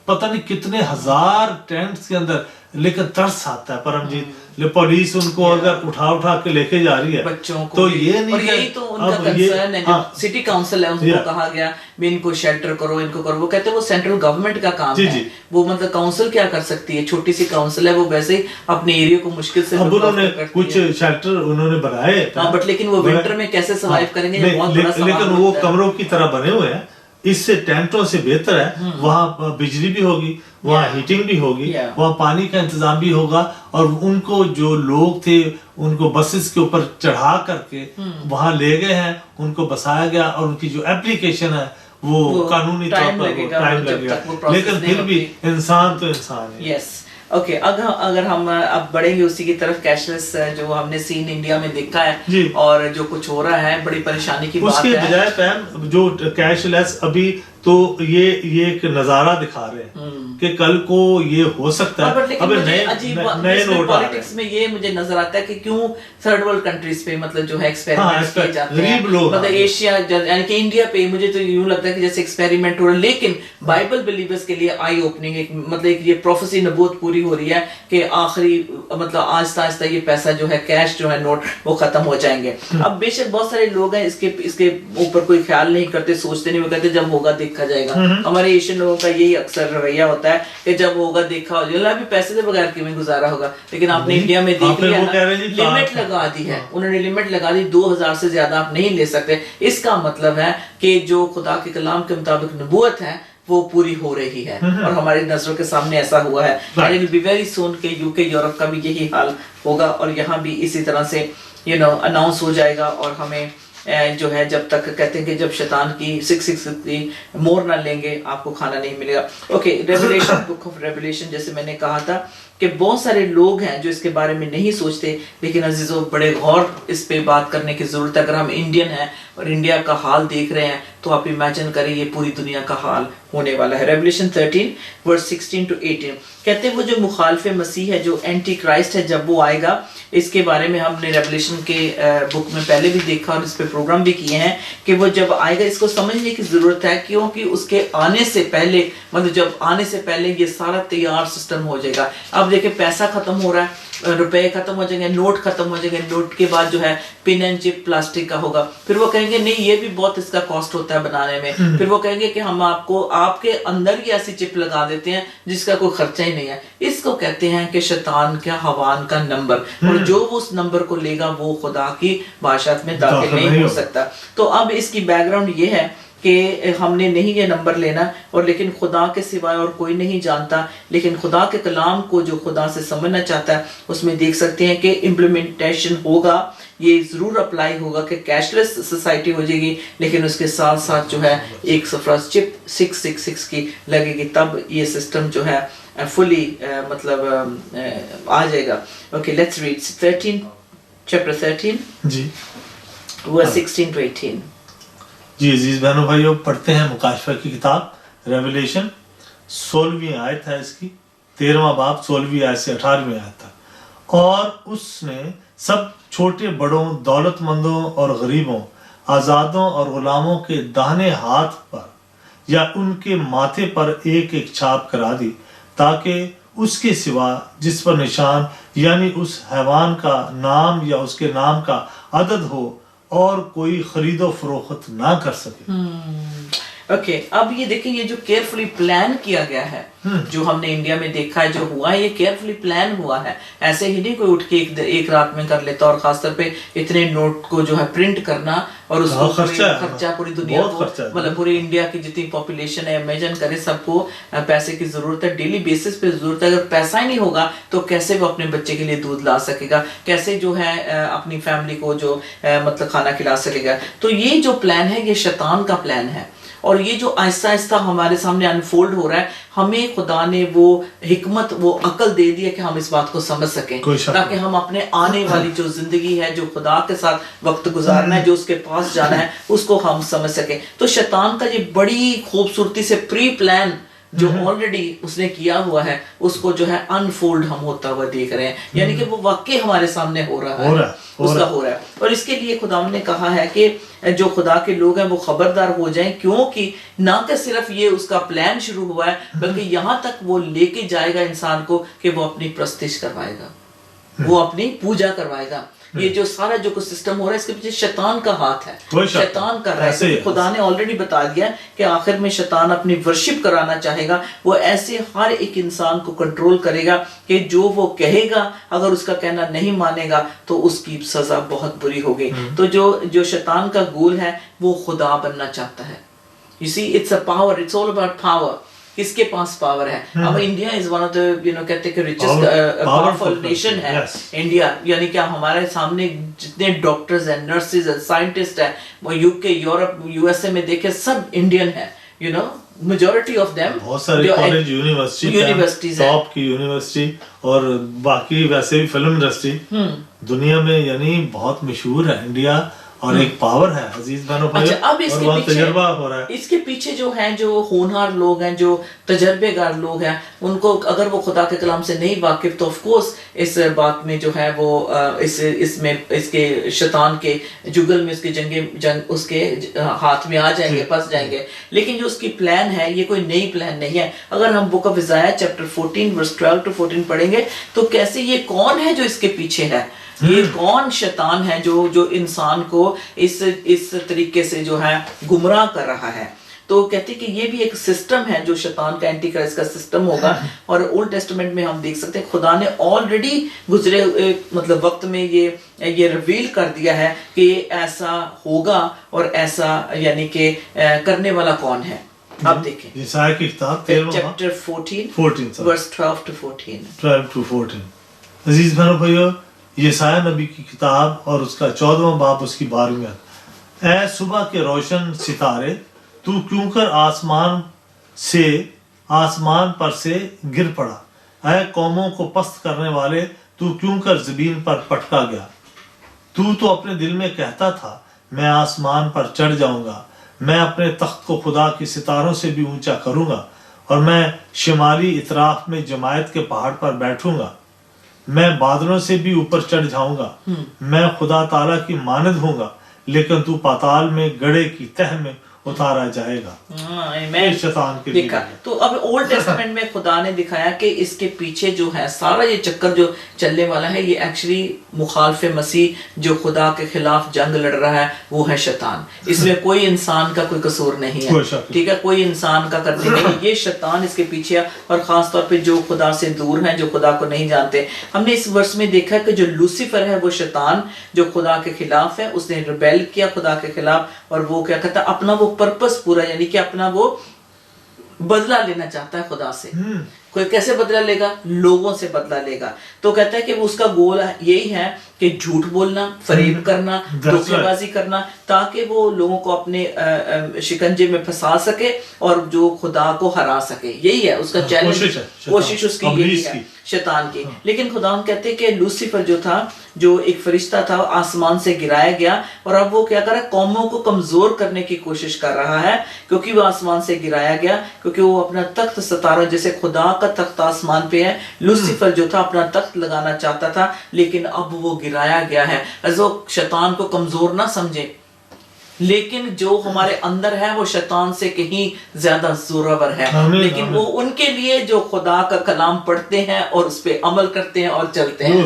पता नहीं कितने हजार टेंट्स के अंदर, लेकिन तरस आता है परमजीत, पुलिस उनको अगर उठा के लेके जा रही है बच्चों को, तो ये नहीं, और यही तो उनका कंसर्न है। सिटी काउंसिल है, उनको कहा गया भी इनको शेल्टर करो, इनको करो, वो कहते हैं वो सेंट्रल गवर्नमेंट का काम है, वो मतलब काउंसिल क्या कर सकती है, छोटी सी काउंसिल है, वो वैसे ही अपने एरिया को मुश्किल से उन्होंने कुछ शेल्टर उन्होंने बनाए, बट लेकिन वो विंटर में कैसे सर्वाइव करेंगे, लेकिन वो कमरों की तरह बने हुए हैं, इससे टेंटों से बेहतर है, वहाँ बिजली भी होगी, वहाँ हीटिंग भी होगी, वहाँ पानी का इंतजाम भी होगा और उनको जो लोग थे उनको बसेस के ऊपर चढ़ा करके वहाँ ले गए हैं, उनको बसाया गया और उनकी जो एप्लीकेशन है वो कानूनी तौर पर टाइम लगेगा, लेकिन फिर भी इंसान तो इंसान है। यस ओके, अगर हम अब बढ़ेंगे उसी की तरफ, कैशलेस जो हमने सीन इंडिया में देखा है और जो कुछ हो रहा है बड़ी परेशानी की बात है, उसके बजाय पैम जो कैशलेस अभी तो ये एक नजारा दिखा रहे हैं कि कल को ये हो सकता है। अब नए नोट पॉलिटिक्स में ये मुझे नजर आता है कि क्यों थर्ड वर्ल्ड कंट्रीज पे मतलब जो है एक्सपेरिमेंट किए जाते हैं, मतलब एशिया यानी कि इंडिया पे मुझे तो यूं लगता है कि जैसे एक्सपेरिमेंट हो रहा है, लेकिन बाइबल बिलीवर्स के लिए आई ओपनिंग एक मतलब एक ये प्रोफेसी नबूवत पूरी हो रही है कि आखिरी मतलब आहिस्ता आहिस्ता ये पैसा जो है कैश जो है नोट वो खत्म हो जाएंगे। अब बेशक बहुत सारे लोग हैं इसके ऊपर कोई ख्याल नहीं करते, सोचते नहीं, वो कहते जब होगा देखा जाएगा। हमारे एशियन लोगों का यही अक्सर रवैया होता है कि जब होगा देखा हो जाएगा, अभी पैसे के बगैर क्यों गुजारा होगा, लेकिन आपने इंडिया में देख लिया ना, लिमिट लगा दी है उन्होंने, लिमिट लगा दी 2000 से ज्यादा आप नहीं ले सकते। इसका मतलब है कि जो खुदा के कलाम के मुताबिक नबूवत है वो पूरी हो रही है और हमारी नजरों के सामने ऐसा हुआ है। And it will be very soon के यूके यूरोप का भी यही हाल होगा और यहाँ भी इसी तरह से अनाउंस हो जाएगा और हमें जो है जब तक कहते हैं कि जब शैतान की 666 मोर ना लेंगे आपको खाना नहीं मिलेगा। Okay, revelation, book of revelation, जैसे मैंने कहा था कि बहुत सारे लोग हैं जो इसके बारे में नहीं सोचते, लेकिन अजीजों बड़े गौर इस पे बात करने की जरूरत है। अगर हम इंडियन हैं और इंडिया का हाल देख रहे हैं तो आप इमेजिन करें ये पूरी दुनिया का हाल होने वाला है। रेवलेशन 13 वर्स 16 to 18 कहते हैं वो जो मुखालिफ मसीह है, जो एंटी क्राइस्ट है, जब वो आएगा, इसके बारे में हमने रेवलेशन के बुक में पहले भी देखा और इस पे प्रोग्राम भी किए हैं कि वो जब आएगा इसको समझने की जरूरत है, क्योंकि उसके आने से पहले मतलब जब आने से पहले ये सारा तैयार सिस्टम हो जाएगा। अब देखिए पैसा खत्म हो रहा है, रुपए खत्म हो जाएंगे, नोट खत्म हो जाएंगे, नोट के बाद जो है पिन एंड चिप प्लास्टिक का होगा, फिर वो कहेंगे नहीं ये भी बहुत इसका कॉस्ट होता है बनाने में, फिर वो कहेंगे कि हम आपको आपके अंदर ही ऐसी चिप लगा देते हैं जिसका कोई खर्चा ही नहीं है। इसको कहते हैं कि शैतान का हवान का नंबर, और जो वो उस नंबर को लेगा वो खुदा की बादशाहत में दाखिल नहीं हो सकता। तो अब इसकी बैकग्राउंड ये है کہ ہم نے نہیں یہ نمبر لینا، اور لیکن خدا کے سوائے اور کوئی نہیں جانتا، لیکن خدا کے کلام کو جو خدا سے سمجھنا چاہتا ہے اس میں دیکھ سکتے ہیں کہ امپلیمنٹیشن ہوگا، یہ ضرور اپلائی ہوگا کہ کیش لیس سوسائٹی ہو جائے گی، لیکن اس کے ساتھ ساتھ جو ہے ایک سفراز چپ 666 کی لگے گی، تب یہ سسٹم جو ہے فلی مطلب آ جائے گا۔ اوکے لیٹس ریڈ 13 چیپٹر 13 جی ورس 16 to 18۔ جی عزیز بہنوں بھائیوں، پڑھتے ہیں مکاشفہ کی کتاب ریویلیشن، 16ویں آیت ہے اس کی، 13واں باب 16ویں آیت سے 18ویں آیت تک۔ اور اس نے سب چھوٹے بڑوں، دولت مندوں اور غریبوں، آزادوں اور غلاموں کے داہنے ہاتھ پر یا ان کے ماتھے پر ایک ایک چھاپ کرا دی، تاکہ اس کے سوا جس پر نشان یعنی اس حیوان کا نام یا اس کے نام کا عدد ہو اور کوئی خرید و فروخت نہ کر سکے۔ اوکے اب یہ دیکھیں، یہ جو کیئرفلی پلان کیا گیا ہے، جو ہم نے انڈیا میں دیکھا ہے جو ہوا ہے، یہ کیئرفلی پلان ہوا ہے، ایسے ہی نہیں کوئی اٹھ کے ایک رات میں کر لیتا، اور خاص طور پہ اتنے نوٹ کو جو ہے پرنٹ کرنا اور اس کو خرچہ پوری دنیا کو، مطلب پوری انڈیا کی جتنی پاپولیشن ہے، امیجن کریں سب کو پیسے کی ضرورت ہے، ڈیلی بیسس پہ ضرورت ہے، اگر پیسہ ہی نہیں ہوگا تو کیسے وہ اپنے بچے کے لیے دودھ لا سکے گا، کیسے جو ہے اپنی فیملی کو جو مطلب کھانا کھلا سکے گا۔ تو یہ جو پلان ہے یہ شیطان کا پلان ہے، اور یہ جو آہستہ آہستہ ہمارے سامنے انفولڈ ہو رہا ہے، ہمیں خدا نے وہ حکمت، وہ عقل دے دی ہے کہ ہم اس بات کو سمجھ سکیں، تاکہ ہم اپنے آنے والی جو زندگی ہے، جو خدا کے ساتھ وقت گزارنا ہے، جو اس کے پاس جانا ہے، اس کو ہم سمجھ سکیں۔ تو شیطان کا یہ بڑی خوبصورتی سے پری پلان جو آلریڈی اس نے کیا ہوا ہے، اس کو جو ہے انفولڈ ہم ہوتا ہوا دیکھ رہے ہیں، یعنی کہ وہ واقعی ہمارے سامنے ہو رہا ہے، اس کا ہو رہا ہے۔ اور اس کے لیے خدا نے کہا ہے کہ جو خدا کے لوگ ہیں وہ خبردار ہو جائیں، کیونکہ نہ کہ صرف یہ اس کا پلان شروع ہوا ہے، بلکہ یہاں تک وہ لے کے جائے گا انسان کو کہ وہ اپنی پرستش کروائے گا، وہ اپنی پوجا کروائے گا۔ یہ جو سارا جو کچھ سسٹم ہو رہا ہے اس کے پیچھے شیطان کا ہاتھ ہے، شیطان کر رہا ہے۔ خدا نے آلریڈی بتا دیا ہے کہ آخر میں شیطان اپنی ورشپ کرانا چاہے گا، وہ ایسے ہر ایک انسان کو کنٹرول کرے گا کہ جو وہ کہے گا، اگر اس کا کہنا نہیں مانے گا تو اس کی سزا بہت بری ہوگی۔ تو جو شیطان کا گول ہے وہ خدا بننا چاہتا ہے۔ You see, it's a power, it's all about power. کس کے پاس پاور ہے؟ اب India is one of the کہتے ہیں کہ ریچسٹ پاورفل نیشن ہے انڈیا، یعنی کہ ہمارے سامنے جتنے ڈاکٹرز ہیں، نرسز ہیں، سائنٹسٹ ہیں، وہ یو کے، یورپ، یو ایس اے میں دیکھیں سب انڈین ہے، you know majority of them, بہت سارے کالج، یونیورسٹیز، ٹاپ کی یونیورسٹی، اور باقی ویسے بھی فلم انڈسٹری دنیا میں یعنی بہت مشہور ہے انڈیا، اور ایک پاور ہے عزیز بہنوں بھائیوں، اب اس اور وہاں تجربہ ہو رہا ہے۔ اس کے پیچھے جو ہیں، جو ہونہار لوگ ہیں، جو تجربے گار لوگ ہیں، ان کو اگر وہ خدا کے کلام سے نہیں واقف تو آف کورس اس بات میں جو ہے وہ اس کے شیطان کے جگل میں، اس کے جنگ اس کے ہاتھ میں آ جائیں گے، پھنس جائیں گے۔ لیکن جو اس کی پلان ہے یہ کوئی نئی پلان نہیں ہے۔ اگر ہم book of Isaiah chapter 14 verse 12 to 14 پڑھیں گے تو کیسے یہ کون ہے جو اس کے پیچھے ہے، یہ کون شیطان ہے جو انسان کو اس طریقے سے جو ہے گمراہ کر رہا ہے۔ تو کہتے کہ یہ بھی ایک سسٹم ہے جو شیطان کا، اینٹی کرائسٹ کا سسٹم ہوگا، اور اولڈ ٹیسٹمنٹ میں ہم دیکھ سکتے ہیں خدا نے آلریڈی گزرے مطلب وقت میں یہ ریویل کر دیا ہے کہ ایسا ہوگا، اور ایسا یعنی کہ کرنے والا کون ہے۔ اب دیکھیں یسایا کی کتاب چیپٹر 14 ورس 12 to 14۔ عزیز بہنوں بھائیو، یسایا نبی کی کتاب اور اس کا 14واں باب، اس کی 12ویں آیت۔ اے صبح کے روشن ستارے، تو کیوں کر آسمان پر سے گر پڑا؟ اے قوموں کو پست کرنے والے، تو کیوں کر زمین پر پٹکا گیا؟ تو اپنے دل میں کہتا تھا، میں آسمان پر چڑھ جاؤں گا، میں اپنے تخت کو خدا کی ستاروں سے بھی اونچا کروں گا، اور میں شمالی اطراف میں جماعت کے پہاڑ پر بیٹھوں گا، میں بادلوں سے بھی اوپر چڑھ جاؤں گا، میں خدا تعالیٰ کی مانند ہوں گا، لیکن تو پاتال میں گڑھے کی تہ میں اتارا جائے گا۔ شیطان کے لیے تو اب اولڈ ٹیسٹمنٹ میں خدا نے دکھایا کہ اس کے پیچھے جو ہے سارا یہ چکر جو چلنے والا ہے، یہ ایکچولی مخالف مسیح جو خدا کے خلاف جنگ لڑ رہا ہے وہ ہے شیطان۔ اس میں کوئی انسان کا کوئی قصور نہیں ہے، ٹھیک ہے، کوئی انسان کا کرنے نہیں، یہ شیطان اس کے پیچھے ہے، اور خاص طور پہ جو خدا سے دور ہیں، جو خدا کو نہیں جانتے۔ ہم نے اس ورس میں دیکھا کہ جو لوسیفر ہے وہ شیطان جو خدا کے خلاف ہے، اس نے ریبیل کیا خدا کے خلاف، اور وہ کیا کہتا ہے، اپنا وہ पर्पस पूरा, यानी कि अपना वो बदला लेना चाहता है खुदा से। कोई कैसे बदला लेगा? लोगों से बदला लेगा। तो कहता है कि वो उसका गोल यही है कि झूठ बोलना, फरेब करना, धोखेबाजी करना, ताकि वो लोगों को अपने शिकंजे में फंसा सके और जो खुदा को हरा सके। यही है उसका चैलेंज, कोशिश उसकी यही है, शैतान की। लेकिन खुदा कहते हैं कि लूसीफर जो था, जो एक फरिश्ता था, आसमान से गिराया गया और अब वो क्या कर रहा है? कौमों को कमजोर करने की कोशिश कर रहा है, क्योंकि वो आसमान से गिराया गया, क्योंकि वो अपना तख्त सतारा, जैसे खुदा का तख्त आसमान पे है, लूसीफर जो था अपना तख्त लगाना चाहता था, लेकिन अब वो गिराया गया है। जो शैतान को कमजोर ना समझे, लेकिन जो हमारे अंदर है वो शैतान से कहीं ज्यादा जोरावर है। लेकिन वो उनके लिए जो खुदा का कलाम पढ़ते हैं और उस पे अमल करते हैं और चलते हैं,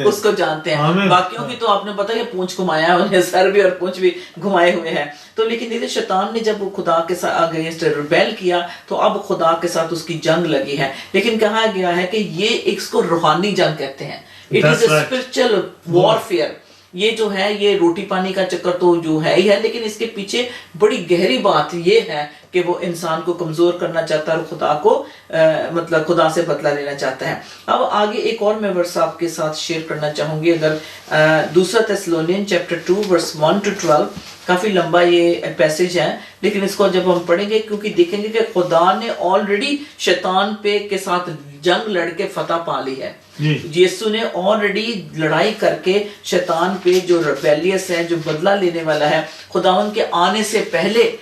उसको जानते हैं। बाकियों की तो आपने पता है पूंछ घुमाया है, उन्हें सर भी और पूंछ भी घुमाए हुए हैं। तो लेकिन देखिए शैतान ने जब वो खुदा के साथ अगेंस्ट रिबेल किया, तो अब खुदा के साथ उसकी जंग लगी है। लेकिन कहा गया है कि ये इसको रूहानी जंग कहते हैं, it is a spiritual warfare. ये जो है ये रोटी पानी का चक्कर तो जो है ही है, लेकिन इसके पीछे बड़ी गहरी बात ये है कि वो इंसान को कमजोर करना चाहता है और खुदा को मतलब खुदा से बदला लेना चाहता है। अब आगे एक और मैं वर्स आपके साथ शेयर करना चाहूंगी। अगर दूसरा थेस्सलोनियन चैप्टर 2 वर्स 1 to 12, काफी लंबा ये पैसेज है, लेकिन इसको जब हम पढ़ेंगे, क्योंकि देखेंगे कि खुदा ने ऑलरेडी शैतान पे के साथ जंग लड़के फतह पा ली है। यीशु ने ऑलरेडी लड़ाई करके शैतान पे जो रिबेलियस है, जो बदला लेने वाला है, खुदावन के आने से पहले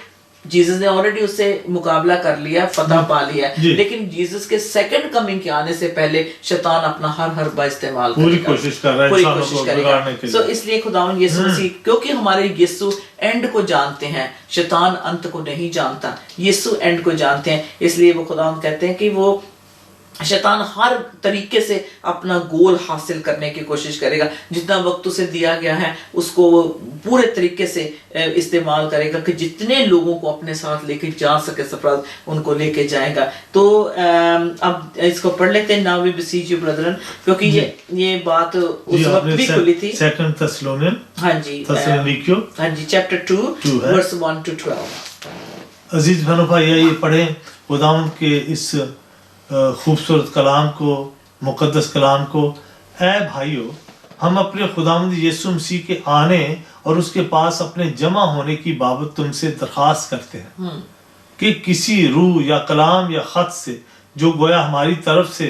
जीसस ने ऑलरेडी उससे मुकाबला कर लिया, फतह पा लिया है। लेकिन जीसस के सेकंड कमिंग के आने से पहले शैतान अपना हर हरबा इस्तेमाल पूरी कोशिश कर रहा है, पूरी कोशिश करेगा। सो इसलिए खुदावन यीशु मसीह, क्योंकि हमारे यीशु एंड को जानते हैं, शैतान अंत को नहीं जानता, यीशु एंड को जानते हैं, इसलिए वो खुदावन कहते हैं कि वो शैतान हर तरीके से अपना गोल हासिल करने की कोशिश करेगा। जितना वक्त उसे दिया गया है उसको वो पूरे तरीके से इस्तेमाल करेगा कि जितने लोगों को अपने साथ लेके जा सके सफर उनको लेके जाएगा। तो अब इसको पढ़ लेते हैं। Now we beseech you brethren, क्योंकि ये बात उस वक्त भी खुली थी। सेकंड थेस्सलोनियन, हाँ जी, हाँ जी, चैप्टर 2 वर्स 1 to 12। अजीज बहनों भाई, ये पढ़े खुदावंद के इस खूबसूरत कलाम को, मुकद्दस कलाम को। ऐ भाइयों, हम अपने खुदावंद यीशु मसीह के आने और उसके पास अपने जमा होने की बाबत तुमसे दरखास्त करते हैं कि किसी रूह या कलाम या खत से जो गोया हमारी तरफ से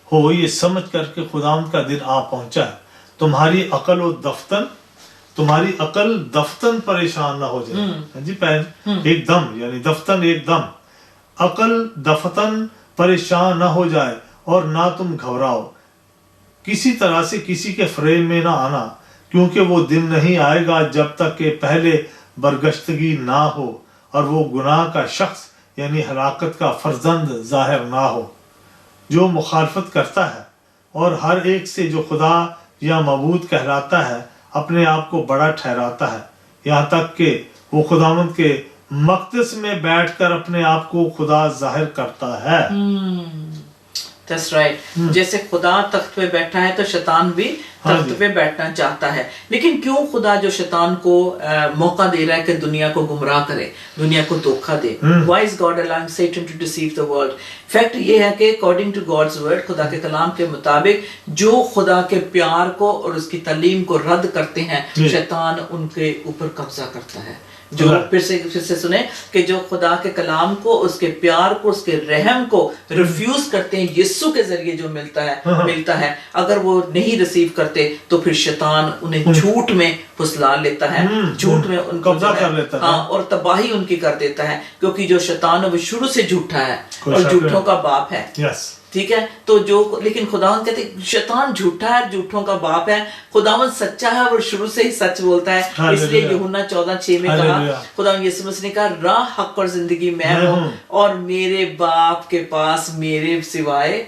हो, ये समझ कर के खुदावंद का दिन आ पहुंचा है, तुम्हारी अकल दफ्तन परेशान ना हो जाए। जी एकदम, यानी दफ्तन एकदम, अकल दफ्तन परेशान ना हो जाए और ना तुम घबराओ, किसी तरह से किसी के फ्रेम में ना आना, क्योंकि वो दिन नहीं आएगा जब तक के पहले बरगश्तगी ना हो और वो गुनाह का शख्स यानी हलाकत का फर्जंद जाहिर ना हो, जो मुखालफत करता है और हर एक से जो खुदा या मबूद कहलाता है अपने आप को बड़ा ठहराता है, यहाँ तक कि वो खुदावंद के मक़दस में बैठकर अपने आप को खुदा जाहिर करता है। That's right. जैसे खुदा तख्त पे बैठा है तो शैतान भी तख्त पे बैठना चाहता है। लेकिन क्यों खुदा जो शैतान को मौका दे रहा है कि दुनिया को गुमराह करे, दुनिया को धोखा दे? Why is God allowing Satan to deceive the world? Fact ये है कि according to God's word, खुदा के कलाम के मुताबिक, जो खुदा के प्यार को और उसकी तालीम को रद्द करते हैं, शैतान उनके ऊपर कब्जा करता है। जो फिर से सुने कि जो खुदा के कलाम को, उसके प्यार को, उसके रहम को रिफ्यूज करते हैं, यीशु के जरिए जो मिलता है, अगर वो नहीं रिसीव करते तो फिर शैतान उन्हें झूठ में फुसला लेता है, झूठ में उनको कब्जा कर लेता है, हाँ, और तबाही उनकी कर देता है, क्योंकि जो शैतान है वो शुरू से झूठा है और झूठों का बाप है। ठीक है, तो जो लेकिन खुदावंद कहते शैतान झूठा है, झूठों का बाप है, खुदावंद सच्चा है और शुरू से ही सच बोलता है। इसलिए यूहन्ना 14:6 में कहा, खुदावंद यीशु मसीह ने कहा, राह, हक और जिंदगी मैं हूँ और मेरे बाप के पास मेरे सिवाय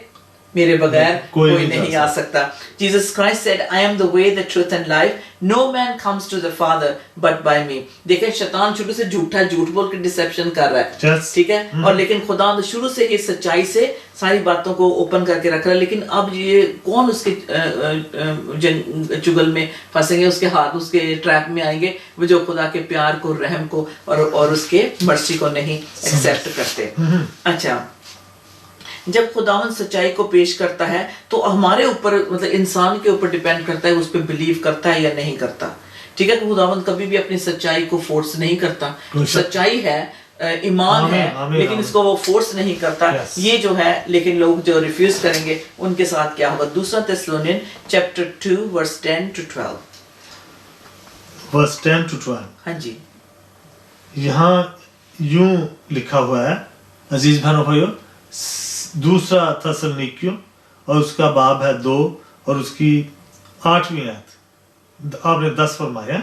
मेरे बगैर कोई कोई नहीं नहीं जा आ सकता. Jesus Christ said, I am the way, the truth and life. No man comes to the Father but by me. देखें शैतान शुरू से झूठ बोल के डिसेप्शन कर रहा है. Yes. ठीक है. और लेकिन खुदा शुरू से ही सच्चाई से सारी बातों को ओपन करके रख रहा है. लेकिन अब ये कौन उसके चुगल में फंसेंगे, उसके हाथ उसके ट्रैप में आएंगे? वो जो खुदा के प्यार को, रहम को और उसके मर्सी को नहीं एक्सेप्ट करते. अच्छा, जब खुदावंद सच्चाई को पेश करता है तो हमारे ऊपर, मतलब इंसान के ऊपर डिपेंड करता है उस पर बिलीव करता है या नहीं करता. ठीक है. खुदावंद कभी भी अपनी सच्चाई को फोर्स नहीं करता. सच्चाई है, ईमान है, लेकिन इसको वो फोर्स नहीं करता. ये जो है, लेकिन लोग जो रिफ्यूज करेंगे उनके साथ क्या होगा? दूसरा Thessalonians chapter 2 verse 10 to 12. Verse 10 to 12. हाँ जी. यहाँ यूं लिखा हुआ है, अजीज भाइयों भाइयों, दूसरा थिस्सलुनीकियों और उसका बाब है 2 और उसकी 8वीं आयत. आपने 10 फरमाया.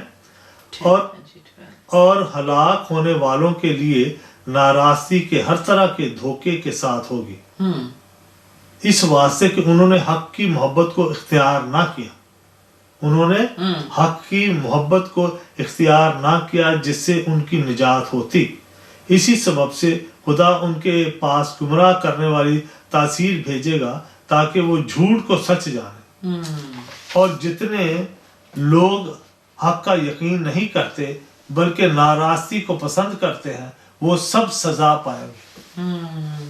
और हलाक होने वालों के लिए नाराजगी के हर तरह के धोखे के साथ होगी, इस वास्ते कि उन्होंने हक की मोहब्बत को इख्तियार ना किया. उन्होंने हक की मोहब्बत को इख्तियार ना किया जिससे उनकी निजात होती. इसी सबब से खुदा उनके पास गुमराह करने वाली तासीर भेजेगा ताकि वो झूठ को सच जाने. और जितने लोग हक का यकीन नहीं करते बल्कि नाराजगी को पसंद करते हैं वो सब सजा पाएंगे.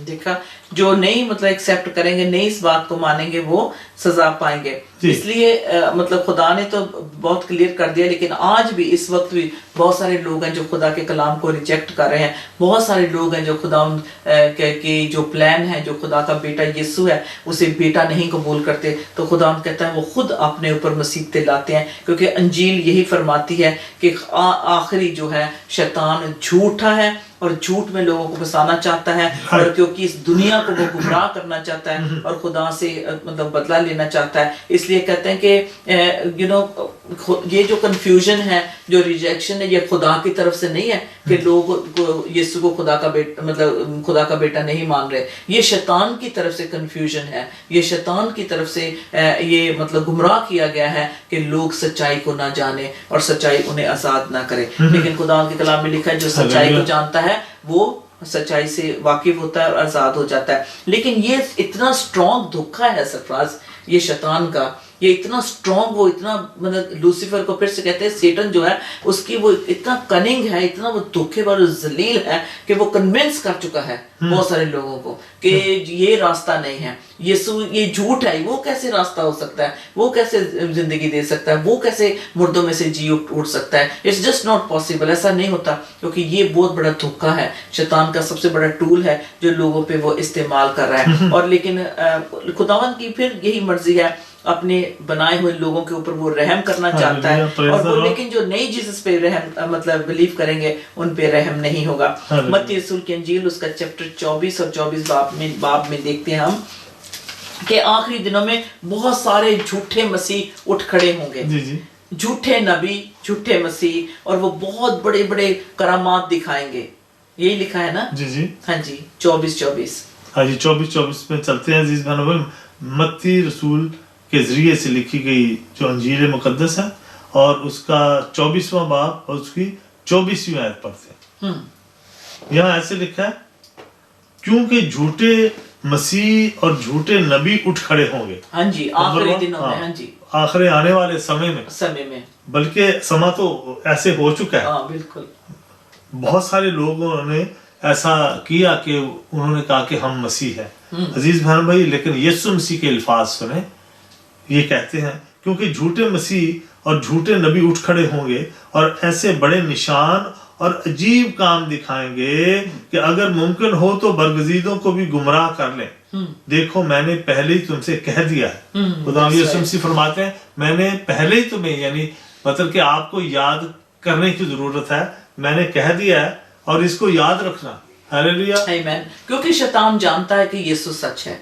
देखा, जो नहीं मतलब एक्सेप्ट करेंगे, नहीं इस बात को मानेंगे, वो सजा पाएंगे. इसलिए मतलब खुदा ने तो बहुत क्लियर कर दिया, लेकिन आज भी इस वक्त भी बहुत सारे लोग हैं जो खुदा के कलाम को रिजेक्ट कर रहे हैं. बहुत सारे लोग हैं जो खुदा के जो प्लान है, जो खुदा का बेटा यीशु है, उसे बेटा नहीं कबूल करते. तो खुदा कहता है वो खुद अपने ऊपर मुसीबतें लाते हैं, क्योंकि अंजील यही फरमाती है कि आखिरी जो है शैतान झूठा है और झूठ में लोगों को फंसाना चाहता है, और क्योंकि इस दुनिया को वो गुमराह करना चाहता है और खुदा से मतलब बदला लेना चाहता है. इसलिए कहते हैं कि ये जो कंफ्यूजन है, जो रिजेक्शन है, ये खुदा की तरफ से नहीं है कि लोग यीशु को खुदा का बेटा, मतलब खुदा का बेटा नहीं मान रहे. ये शैतान की तरफ से कंफ्यूजन है, ये शैतान की तरफ से ये मतलब गुमराह किया गया है कि लोग सच्चाई को ना जाने और सच्चाई उन्हें आजाद ना करे. लेकिन खुदा के कलाम में लिखा है जो सच्चाई को जानता है वो सच्चाई से वाकिफ होता है और आजाद हो जाता है. लेकिन ये इतना स्ट्रॉन्ग धोखा है सरफराज, ये शैतान का, ये इतना स्ट्रॉन्ग, वो इतना मतलब लूसीफर को फिर से कहते हैं सेटन जो है, उसकी वो इतना कनिंग है, इतना वो धोखेबाज जलील है कि वो कन्विंस कर चुका है बहुत सारे लोगों को कि ये रास्ता नहीं है, यीशु ये झूठ है, वो कैसे रास्ता हो सकता है, वो कैसे जिंदगी दे सकता है, वो कैसे मुर्दों में से जी उठ सकता है. It's just not possible. ऐसा नहीं होता, क्योंकि ये बहुत बड़ा धोखा है, शैतान का सबसे बड़ा टूल है जो लोगों पे वो इस्तेमाल कर रहा है. और लेकिन खुदावंद की फिर यही मर्जी है, अपने बनाए हुए लोगों के ऊपर वो रहम करना चाहता है. और वो लेकिन जो नई जीसस पे रहम मतलब बिलीव करेंगे उन पे रहम नहीं होगा. मत्ती रसूल की इंजील उसका चैप्टर 24 और 24 बाब में देखते हैं हम कि आखिरी दिनों में बहुत सारे झूठे मसीह उठ खड़े होंगे, झूठे नबी, झूठे मसीह, और वो बहुत बड़े बड़े करामात दिखाएंगे. यही लिखा है ना? जी. हाँ जी, 24. हाँ जी, 24 में चलते हैं अजीज भाइयों. मत्ती रसूल के जरिए से लिखी गई जो अंजील मुकद्दस है और उसका 24वां बाब और उसकी 24वीं आयत पढ़ते हैं. यहाँ ऐसे लिखा है, क्योंकि झूठे मसीह और झूठे नबी उठ खड़े होंगे. हाँ जी, आखिरी दिनों में. हाँ जी, आखिरी आने वाले समय में, बल्कि समा तो ऐसे हो चुका है. हाँ, बिल्कुल. बहुत सारे लोगों ने ऐसा किया कि उन्होंने कहा कि हम मसीह हैं. अजीज बहन भाई, लेकिन यीशु मसीह के अल्फाज सुने, ये कहते हैं क्योंकि झूठे मसीह और झूठे नबी उठ खड़े होंगे और ऐसे बड़े निशान और अजीब काम दिखाएंगे कि अगर मुमकिन हो तो बरगजीदों को भी गुमराह कर लें. देखो मैंने पहले ही तुमसे कह दिया है. खुदा यीशु मसीह फरमाते हैं मैंने पहले ही तुम्हें, यानी मतलब कि आपको याद करने की जरूरत है, मैंने कह दिया है और इसको याद रखना. हालेलुया, आमीन. क्योंकि शैतान जानता है कि यीशु सच है.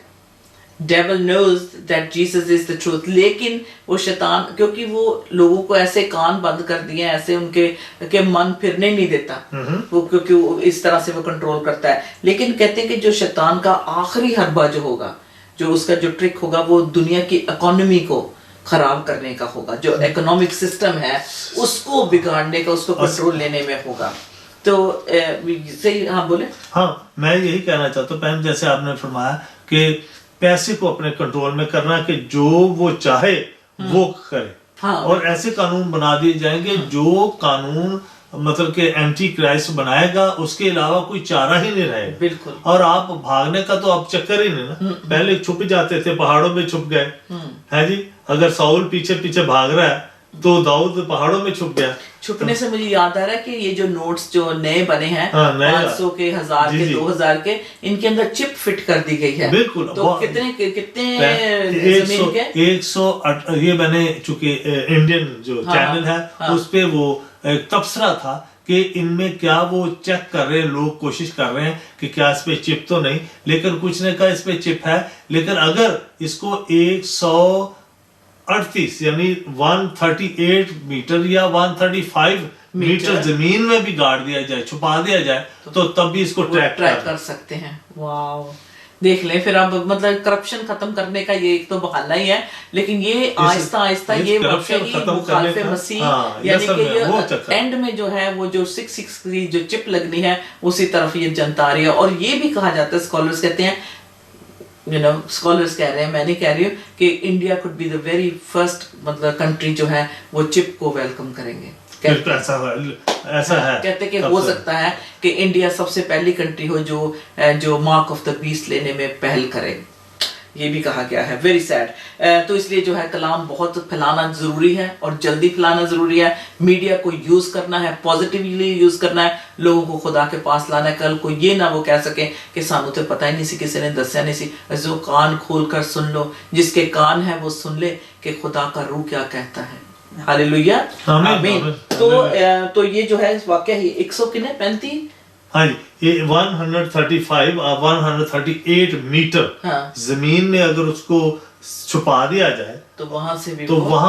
Devil knows that Jesus is the truth. लेकिन वो शैतान, क्योंकि वो लोगों को ऐसे कान बंद कर दिए, ऐसे उनके के मन फिरने नहीं देता वो, क्योंकि वो इस तरह से वो कंट्रोल करता है. लेकिन कहते हैं कि जो शैतान का आखिरी हरबा जो होगा, जो उसका जो ट्रिक होगा वो दुनिया की इकोनॉमी को खराब करने का होगा, जो इकोनॉमिक सिस्टम है उसको बिगाड़ने का, उसको कंट्रोल लेने में होगा। तो सही, हाँ बोले। हाँ, मैं यही कहना चाहता हूँ पैम, जैसे आपने फरमाया कि पैसे को अपने कंट्रोल में करना, कि जो वो चाहे वो करे। हाँ। और ऐसे कानून बना दिए जाएंगे जो कानून मतलब कि एंटी क्राइस्ट बनाएगा, उसके अलावा कोई चारा ही नहीं रहेगा। बिल्कुल। और आप भागने का तो अब चक्कर ही नहीं ना, पहले छुप जाते थे, पहाड़ों में छुप गए, है जी। अगर साउल पीछे पीछे भाग रहा है तो दाऊद पहाड़ों में छुप गया। छुपने से मुझे याद आ रहा है कि ये जो नोट्स जो नए बने हैं, हाँ, 500 के, 1000 के, 2000 के, इनके अंदर चिप फिट कर दी गई है। बिल्कुल। तो कितने जमीन के 108 ये बने, चूंकि इंडियन जो चैनल है उस पे वो एक तबसरा था कि इनमें क्या वो चेक कर रहे हैं, लोग कोशिश कर रहे हैं कि क्या इस पे चिप तो नहीं, लेकिन कुछ ने कहा इस पे चिप है। लेकिन अगर इसको 138 यानी 138 मीटर या 135 मीटर जमीन में भी गाड़ दिया जाए, छुपा दिया जाए, तो तब भी इसको ट्रैक कर सकते हैं। वाह, देख लें फिर। अब मतलब करप्शन खत्म करने का ये एक तो बहाना ही है, लेकिन ये आहिस्ता आहिस्ता ये मुखालिफ मसीह, यानी कि ये एंड में जो है वो जो 666 की जो चिप लगनी है उसी तरफ ये जनता आ रही है। और ये भी कहा जाता है, स्कॉलर्स कहते हैं, स्कॉलर्स कह रहे हैं, मैं नहीं कह रही हूँ, कि India could be the very first मतलब कंट्री जो है वो चिप को वेलकम करेंगे। ऐसा है, कहते कि हो सकता है कि इंडिया सबसे पहली कंट्री हो जो मार्क ऑफ द बीस्ट लेने में पहल करे, ये भी कहा गया है। Very sad. तो इसलिए जो है कलाम बहुत फैलाना जरूरी है और जल्दी फैलाना जरूरी है। मीडिया को यूज करना है, पॉजिटिवली यूज करना है, लोगों को खुदा के पास लाना है। कल को ये ना वो कह सके कि सानू तो पता ही नहीं सी, किसी ने दसिया नहीं सी। जो कान खोल कर सुन लो, जिसके कान है वो सुन ले कि खुदा का रूह क्या कहता है। हालेलुया, आमीन। तो ये जो है इस वाकया ही 100 कितने 35, हाँ जी, ये 135 और 138 मीटर जमीन में अगर उसको छुपा दिया जाए तो वहां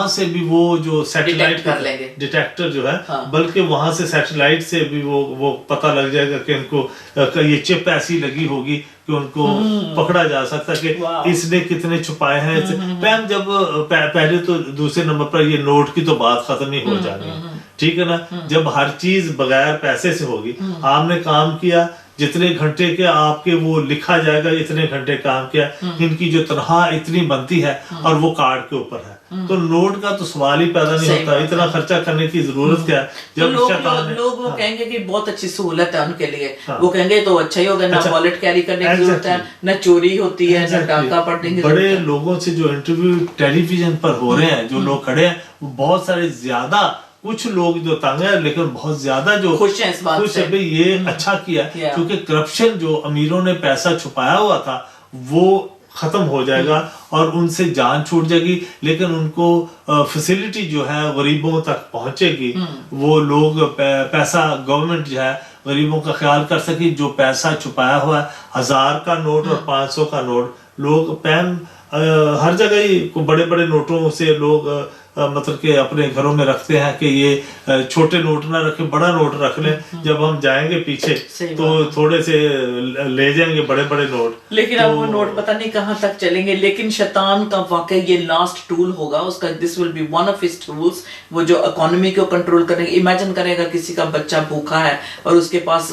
से भी वो जो सैटेलाइट कर लेंगे, डिटेक्टर जो है, बल्कि वहां से सैटेलाइट से भी वो पता लग जाएगा कि उनको ये चिप ऐसी लगी होगी कि उनको पकड़ा जा सकता है कि इसने कितने छुपाए हैं। पैम जब पहले तो दूसरे नंबर पर ये नोट की तो बात खत्म ही हो जानी है, ठीक है ना। जब हर चीज बगैर पैसे से होगी, आपने काम किया, जितने घंटे के आपके वो लिखा जाएगा, इतने घंटे काम किया, इनकी जो तनख्वाह इतनी बनती है और वो कार्ड के ऊपर है, तो नोट का तो सवाल ही पैदा नहीं होता। इतना खर्चा करने की जरूरत क्या है। जब लोग वो कहेंगे कि बहुत अच्छी सहूलत है उनके लिए, वो कहेंगे तो अच्छा ही होगा, ना वॉलेट कैरी करने की जरूरत है, ना चोरी होती है, ना डाका पड़ने की। बड़े लोगों से जो इंटरव्यू टेलीविजन पर हो रहे हैं, जो लोग खड़े हैं, वो बहुत सारे ज्यादा, कुछ लोग जो तंग है लेकिन बहुत ज्यादा जो खुश हैं इस बात से, भाई ये अच्छा किया, क्योंकि करप्शन जो अमीरों ने पैसा छुपाया हुआ था वो खत्म हो जाएगा और उनसे जान छूट जाएगी। लेकिन उनको फैसिलिटी जो है गरीबों तक पहुंचेगी, वो लोग पैसा, गवर्नमेंट जो है गरीबों का ख्याल कर सके। जो पैसा छुपाया हुआ है, 1000 का नोट और 500 का नोट, लोग पैन हर जगह ही बड़े बड़े नोटों से लोग मतलब कि अपने घरों में रखते हैं कि ये छोटे नोट ना रखे, बड़ा नोट रख लें। जब हम जाएंगे पीछे तो थोड़े से ले जाएंगे बड़े बड़े नोट, लेकिन अब वो नोट पता नहीं कहाँ तक चलेंगे। लेकिन शैतान का वाकई ये लास्ट टूल होगा उसका, this will be one of his tools, वो जो इकोनॉमी को कंट्रोल करेंगे। इमेजिन करें अगर किसी का बच्चा भूखा है और उसके पास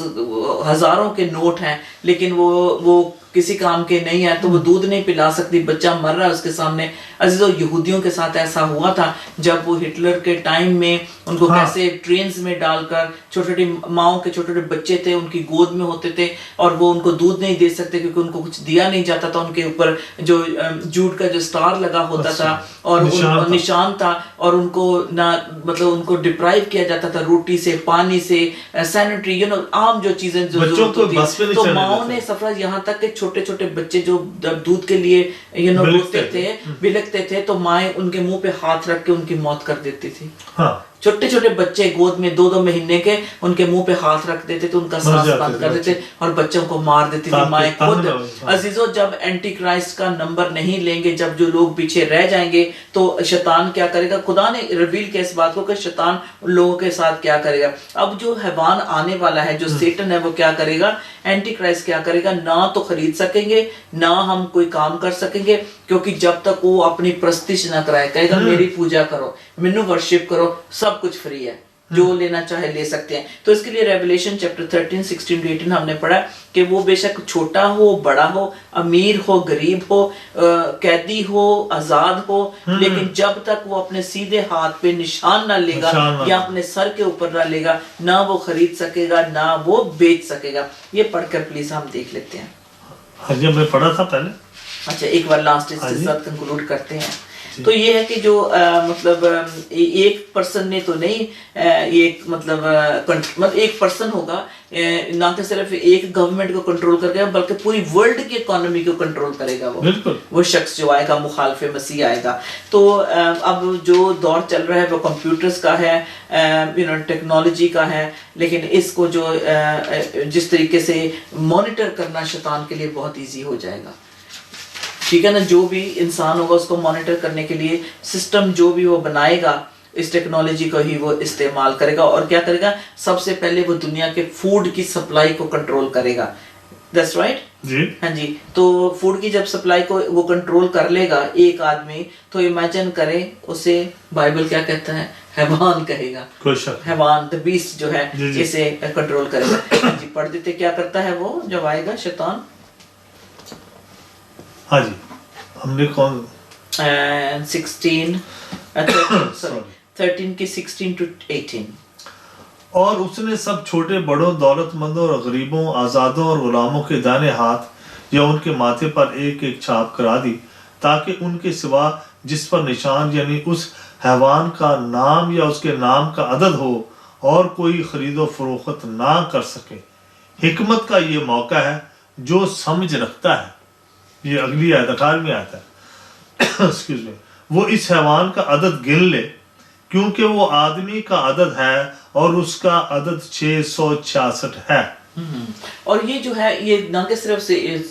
हजारों के नोट हैं, लेकिन वो किसी काम के नहीं है, तो वो दूध नहीं पिला सकती, बच्चा मर रहा है उसके सामने। अजीजों, यहूदियों के साथ ऐसा हुआ था जब वो हिटलर के टाइम में उनको कैसे ट्रेन्स में डालकर, छोटे छोटे माओ के छोटे छोटे बच्चे थे उनकी गोद में होते थे और वो उनको दूध नहीं दे सकते क्योंकि उनको कुछ दिया नहीं जाता था। उनके ऊपर जो जूट का जो स्टार लगा होता था और निशान था, और उनको ना मतलब उनको डिप्राइव किया जाता था रोटी से, पानी से, सैनिटरी आम जो चीजें जरूरत होती। तो माओ ने सफर यहाँ तक के छोटे छोटे बच्चे जो दूध के लिए रोते थे, बिलकते थे, तो माएँ उनके मुंह पे हाथ रख के उनकी मौत कर देती थी। छोटे छोटे बच्चे गोद में 2-2 महीने के, उनके मुंह पे हाथ रख देते थे, उनका सांस बंद कर देते और बच्चों को मार देती थी माएँ खुद। अजीजों, जब एंटी क्राइस्ट का नंबर नहीं लेंगे, जब जो लोग पीछे रह जाएंगे, तो शैतान क्या करेगा? खुदा ने रिवील किया इस बात को कि शैतान लोगों के साथ क्या करेगा। अब जो हैवान आने वाला है, जो सेटन है, वो क्या करेगा? एंटी क्राइस्ट क्या करेगा? ना तो खरीद सकेंगे, ना हम कोई काम कर सकेंगे, क्योंकि जब तक वो अपनी प्रस्तिश ना कराए, कहेगा मेरी पूजा करो, मेनू वर्शिप करो, सब कुछ फ्री है, जो लेना चाहे ले सकते हैं। तो इसके लिए रेवलेशन चैप्टर 13 16 to 18 हमने पढ़ा कि वो बेशक छोटा हो, बड़ा हो, अमीर हो, गरीब हो, कैदी हो, आजाद हो, लेकिन जब तक वो अपने सीधे हाथ पे निशान ना लेगा या अपने सर के ऊपर ना लेगा, ना वो खरीद सकेगा, ना वो बेच सकेगा। ये पढ़कर प्लीज हम देख लेते हैं। हाँ जी, हमने पढ़ा था पहले। अच्छा, एक बार लास्ट इसके साथ कंक्लूड करते हैं। तो ये है कि जो मतलब एक पर्सन ने तो नहीं, एक मतलब एक पर्सन होगा, ना कि सिर्फ एक गवर्नमेंट को कंट्रोल करेगा, बल्कि पूरी वर्ल्ड की इकोनॉमी को कंट्रोल करेगा वो शख्स जो आएगा, मुखालिफ मसीह आएगा। तो अब जो दौर चल रहा है वो कंप्यूटर्स का है, टेक्नोलॉजी का है, लेकिन इसको जो जिस तरीके से मॉनिटर करना शैतान के लिए बहुत ईजी हो जाएगा, ठीक है ना। जो भी इंसान होगा उसको मॉनिटर करने के लिए सिस्टम जो भी वो बनाएगा, इस टेक्नोलॉजी को ही वो इस्तेमाल करेगा। और क्या करेगा? सबसे पहले वो दुनिया के फूड की सप्लाई को कंट्रोल करेगा। दैट्स राइट जी। हाँ जी। तो फूड की जब सप्लाई को वो कंट्रोल कर लेगा एक आदमी, तो इमेजिन करें उसे बाइबल क्या कहता है? हैवान कहेगा। हैवान, द बीस्ट जो है, इसे कंट्रोल करेगा। हाँ जी, पढ़ देते क्या करता है वो जब आएगा शैतान? हाँ जी, हमने कौन 13 की 16 to 18। और उसने सब छोटे बड़ों, दौलतमंदों और गरीबों, आजादों और गुलामों के दाहिने हाथ या उनके माथे पर एक एक छाप करा दी, ताकि उनके सिवा जिस पर निशान यानी उस हैवान का नाम या उसके नाम का अदद हो और कोई खरीदो फरोख्त ना कर सके। हिकमत का ये मौका है, जो समझ रखता है, ये अगली आयत 18 में आता है एक्सक्यूज मी, वो इस हैवान का अदद गिन ले, क्योंकि वो आदमी का अदद है और उसका अदद 666 है। और ये जो है, ये ना कि सिर्फ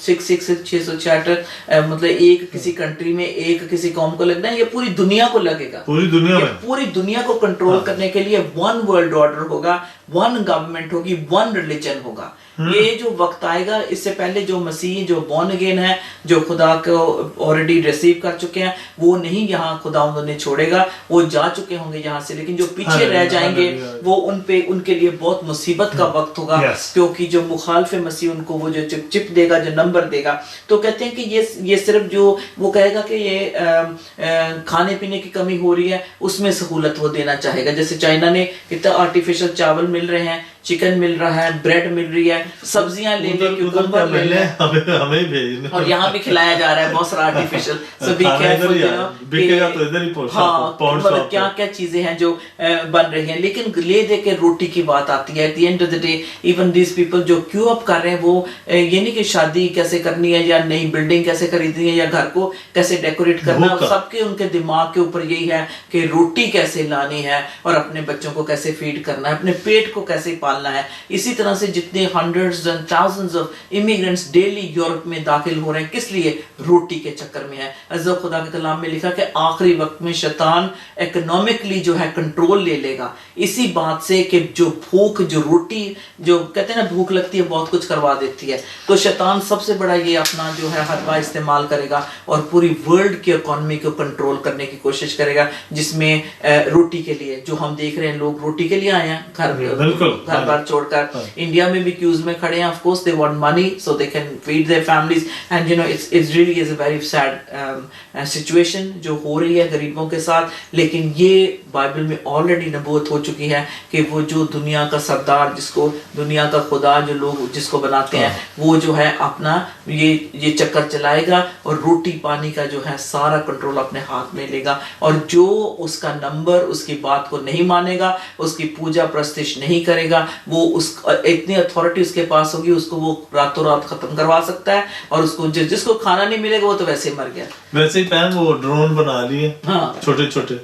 666 मतलब एक किसी कंट्री में, एक किसी कौम को लगना है, ये पूरी दुनिया को लगेगा। पूरी दुनिया में, पूरी दुनिया को कंट्रोल करने के लिए वन वर्ल्ड ऑर्डर होगा, वन गवर्नमेंट होगी, वन रिलीजन होगा। ये जो वक्त आएगा, इससे पहले जो मसीह, जो बॉर्न अगेन है, जो खुदा को ऑलरेडी रिसीव कर चुके हैं, वो नहीं यहाँ खुदा उन्होंने छोड़ेगा, वो जा चुके होंगे यहाँ से, लेकिन जो पीछे रह जाएंगे वो उनके लिए बहुत मुसीबत का वक्त होगा, क्योंकि जो मुखालिफ मसीह उनको वो जो चिप देगा, जो नंबर देगा। तो कहते हैं कि ये सिर्फ जो वो कहेगा कि ये खाने पीने की कमी हो रही है, उसमें सहूलत वो देना चाहेगा। जैसे चाइना ने कितना आर्टिफिशियल चावल मिल रहे हैं, चिकन मिल रहा है, ब्रेड मिल रही है, सब्जियां ले ले, क्यूकम्बर ले ले, हमें भेजने, और यहाँ भी खिलाया जा रहा है बहुत सारा आर्टिफिशियल। सो बी केयरफुल, बिकेगा तो इधर ही पहुंचो। हाँ, मतलब क्या क्या चीजें हैं जो बन रही हैं, लेकिन ले दे के रोटी की बात आती है। At the end of the day, even this people जो क्यू अप कर रहे हैं, वो ये नहीं कि शादी कैसे करनी है या नई बिल्डिंग कैसे खरीदनी है या घर को कैसे डेकोरेट करना है, सबके उनके दिमाग के ऊपर यही है कि रोटी कैसे लानी है और अपने बच्चों को कैसे फीड करना है, अपने पेट को कैसे पालना है। इसी तरह से जितने hundreds and thousands of immigrants daily Europe में दाखिल हो रहे हैं, किस लिए? रोटी के चक्कर में है। अज़्ज़ा खुदा के कलाम में लिखा कि आखिरी वक्त में शैतान इकोनॉमिकली जो है कंट्रोल ले लेगा, इसी बात से कि जो भूख, जो रोटी, जो कहते हैं ना भूख लगती है बहुत कुछ करवा देती है। तो शैतान सबसे बड़ा ये अपना जो है हथवा इस्तेमाल करेगा और पूरी वर्ल्ड की इकोनॉमी को कंट्रोल करने की कोशिश करेगा, जिसमें रोटी के लिए जो हम देख रहे हैं, लोग रोटी के लिए आए हैं घर बार छोड़कर। इंडिया में भी क्यूज में खड़े हैं, of course they want money so they can feed their families, and you know it's really is a very sad situation जो हो रही है गरीबों के साथ। लेकिन ये बाइबल में ऑलरेडी नबूवत हो चुकी है कि वो जो दुनिया का सरदार, जिसको दुनिया का खुदा जो लोग जिसको बनाते हैं, वो जो है अपना ये चक्कर चलाएगा और रोटी पानी का जो है सारा कंट्रोल अपने हाथ में लेगा। और जो उसका नंबर, उसकी बात को नहीं मानेगा, उसकी पूजा प्रस्तिश नहीं करेगा, वो उस इतनी अथॉरिटी उसके पास होगी, उसको वो रातों रात खत्म करवा सकता है। और उसको जिसको खाना नहीं मिलेगा वो तो वैसे ही मर गया। वैसे ही पैन वो ड्रोन बना लिए, हाँ, छोटे छोटे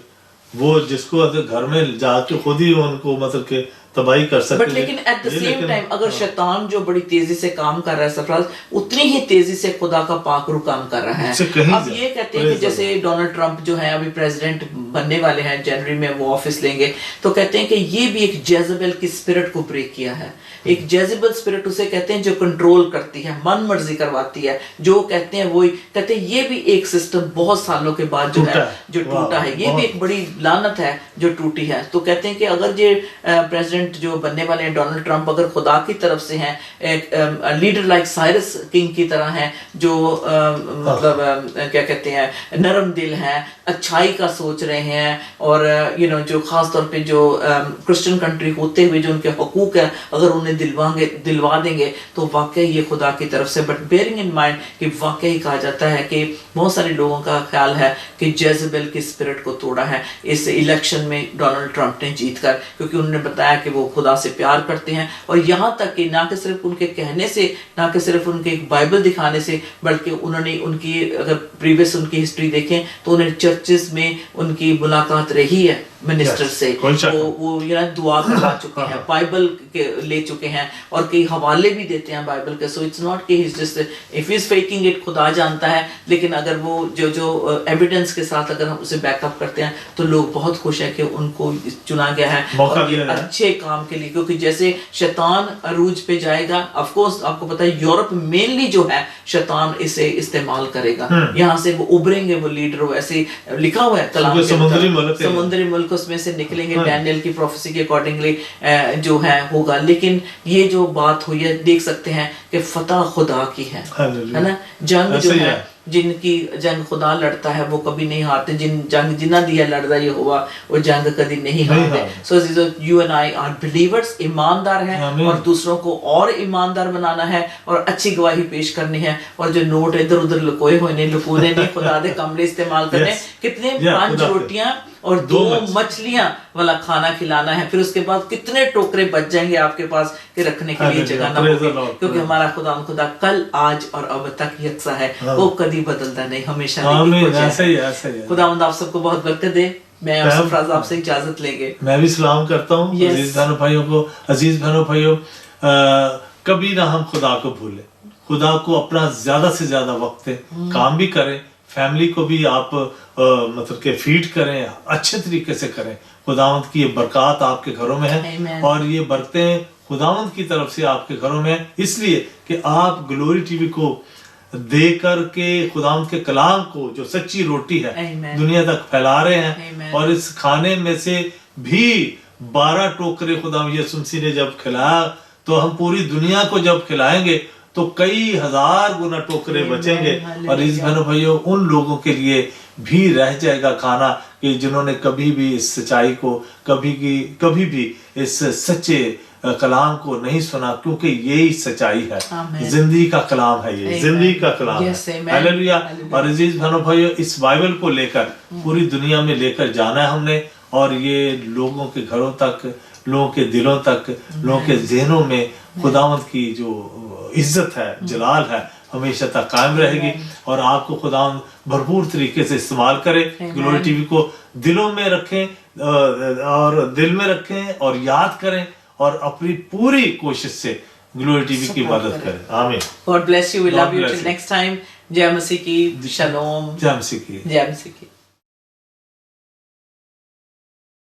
वो जिसको घर में जाके खुद ही उनको मतलब के तबाही कर सकते बट लेकिन एट द सेम टाइम अगर शैतान जो बड़ी तेजी से काम कर रहा है सरफराज, उतनी ही तेजी से खुदा का पाकरू काम कर रहा है। अब ये कहते हैं कि जैसे डोनाल्ड ट्रंप जो है अभी प्रेसिडेंट बनने वाले हैं, जनवरी में वो ऑफिस लेंगे, तो कहते हैं कि ये भी एक जेजबेल की स्पिरिट को ब्रेक किया है। एक जेजबेल स्पिरिट उसे कहते हैं जो कंट्रोल करती है, मन मर्जी करवाती है, जो कहते हैं वही कहते हैं। ये भी एक सिस्टम बहुत सालों के बाद जो है जो टूटा है, ये भी एक बड़ी लानत है जो टूटी है। तो कहते हैं कि अगर ये प्रेसिडेंट जो बनने वाले हैं डोनाल्ड ट्रंप अगर खुदा की तरफ से हैं, एक लीडर लाइक साइरस किंग की तरह हैं, जो मतलब क्या कहते हैं नरम दिल हैं, अच्छाई का सोच रहे हैं, और जो खास तौर पे जो क्रिश्चियन कंट्री होते हुए जो उनके हकूक है अगर उन्हें दिलवा देंगे तो वाकई ये खुदा की तरफ से। बट बेयरिंग इन माइंड कि वाकई कहा जाता है कि बहुत सारे लोगों का ख्याल है कि जेजबेल की स्पिरिट को तोड़ा है इस इलेक्शन में डोनाल्ड ट्रंप ने जीतकर, क्योंकि उन्होंने बताया कि वो खुदा से प्यार करते हैं, और यहाँ तक कि ना कि सिर्फ उनके कहने से, ना कि सिर्फ उनके बाइबल दिखाने से, बल्कि उन्होंने उनकी अगर प्रीवियस उनकी हिस्ट्री देखें तो उन्हें चर्चेस में उनकी मुलाकात रही है मिनिस्टर से, वो दुआ करवा चुके हैं, बाइबल के ले चुके हैं और कई हवाले भी देते हैं बाइबल के। सो इट्स नॉट कि he is just if he is faking it, खुदा जानता है, लेकिन अगर वो जो एविडेंस के साथ अगर हम उसे बैकअप करते हैं तो लोग बहुत खुश हैं कि उनको चुना गया है और ये अच्छे काम के लिए। क्योंकि जैसे शैतान अरूज पे जाएगा, ऑफ कोर्स आपको पता है यूरोप मेनली जो है शैतान इसे इस्तेमाल करेगा, यहाँ से वो उभरेंगे वो लीडर, वैसे लिखा हुआ है कलाम, समुद्री मुल्क उसमें से निकलेंगे, डैनियल की प्रोफेसी के अकॉर्डिंगली जो है होगा। लेकिन ये जो बात हुई है देख सकते हैं कि फतह खुदा की है ना। जंग जो है, जिनकी जंग खुदा लड़ता है वो कभी नहीं हारते, जंग जिन्ना दिया लड़दा ये हुआ वो जंग कभी नहीं हारते। So you and I R believers, ईमानदार हैं और दूसरों को और ईमानदार बनाना है और अच्छी गवाही पेश करनी है, और जो नोट इधर उधर लुकोए हुए ने लुकोने ने खुदा दे कमरे इस्तेमाल करने, कितने 5 रोटियां और 2 मछलियां वाला खाना खिलाना है, फिर उसके बाद कितने टोकरे बच जाएंगे आपके पास कि रखने के लिए जगह ना होगी, क्योंकि हमारा खुदा कल आज और अब तक यकसा है, वो कभी बदलता नहीं, हमेशा खुदावंद आप सबको बहुत बरकत दे। मैं और सरफराज आपसे इजाजत लेंगे। मैं भी सलाम करता हूँ अजीज बहनों भाइयों को। अजीज बहनों भाइयों, कभी ना हम खुदा को भूलें, खुदा को अपना ज्यादा से ज्यादा वक्त दें, काम भी करें, फैमिली को भी आप मतलब के फीड करें, अच्छे तरीके से करें। खुदावंद की ये बरकत आपके घरों में है और ये बरकतें खुदावंद की तरफ से आपके घरों में है, इसलिए कि आप ग्लोरी टीवी को दे करके खुदावंद के कलाम को जो सच्ची रोटी है दुनिया तक फैला रहे हैं। और इस खाने में से भी 12 टोकरे खुदावंद यीशु मसीह ने जब खिलाया, तो हम पूरी दुनिया को जब खिलाएंगे तो कई हजार गुना टोकरे बचेंगे। और इस बहनों भाइयों, उन लोगों के लिए भी रह जाएगा खाना कि जिन्होंने कभी भी इस सच्चाई को कभी भी इस सच्चे कलाम को नहीं सुना, क्योंकि यही सच्चाई है, जिंदगी का कलाम है, ये जिंदगी का कलाम है। हालेलुया। और अजीज बहनों भाइयों, इस बाइबल को लेकर पूरी दुनिया में लेकर जाना है हमने, और ये लोगों के घरों तक, लोगों के दिलों तक, लोगों के ज़हनों में खुदावंद की जो इज्जत है, जलाल है, हमेशा तक कायम रहेगी। और आपको खुदावंद भरपूर तरीके से इस्तेमाल करे। ग्लोरी टीवी को दिलों में रखें और दिल में रखें और याद करें और अपनी पूरी कोशिश से ग्लोरी टीवी की मदद करें। आमीन। God bless you, we love you, till next time. जय मसीह की, शलोम। जय मसीह की। जय मसीह की।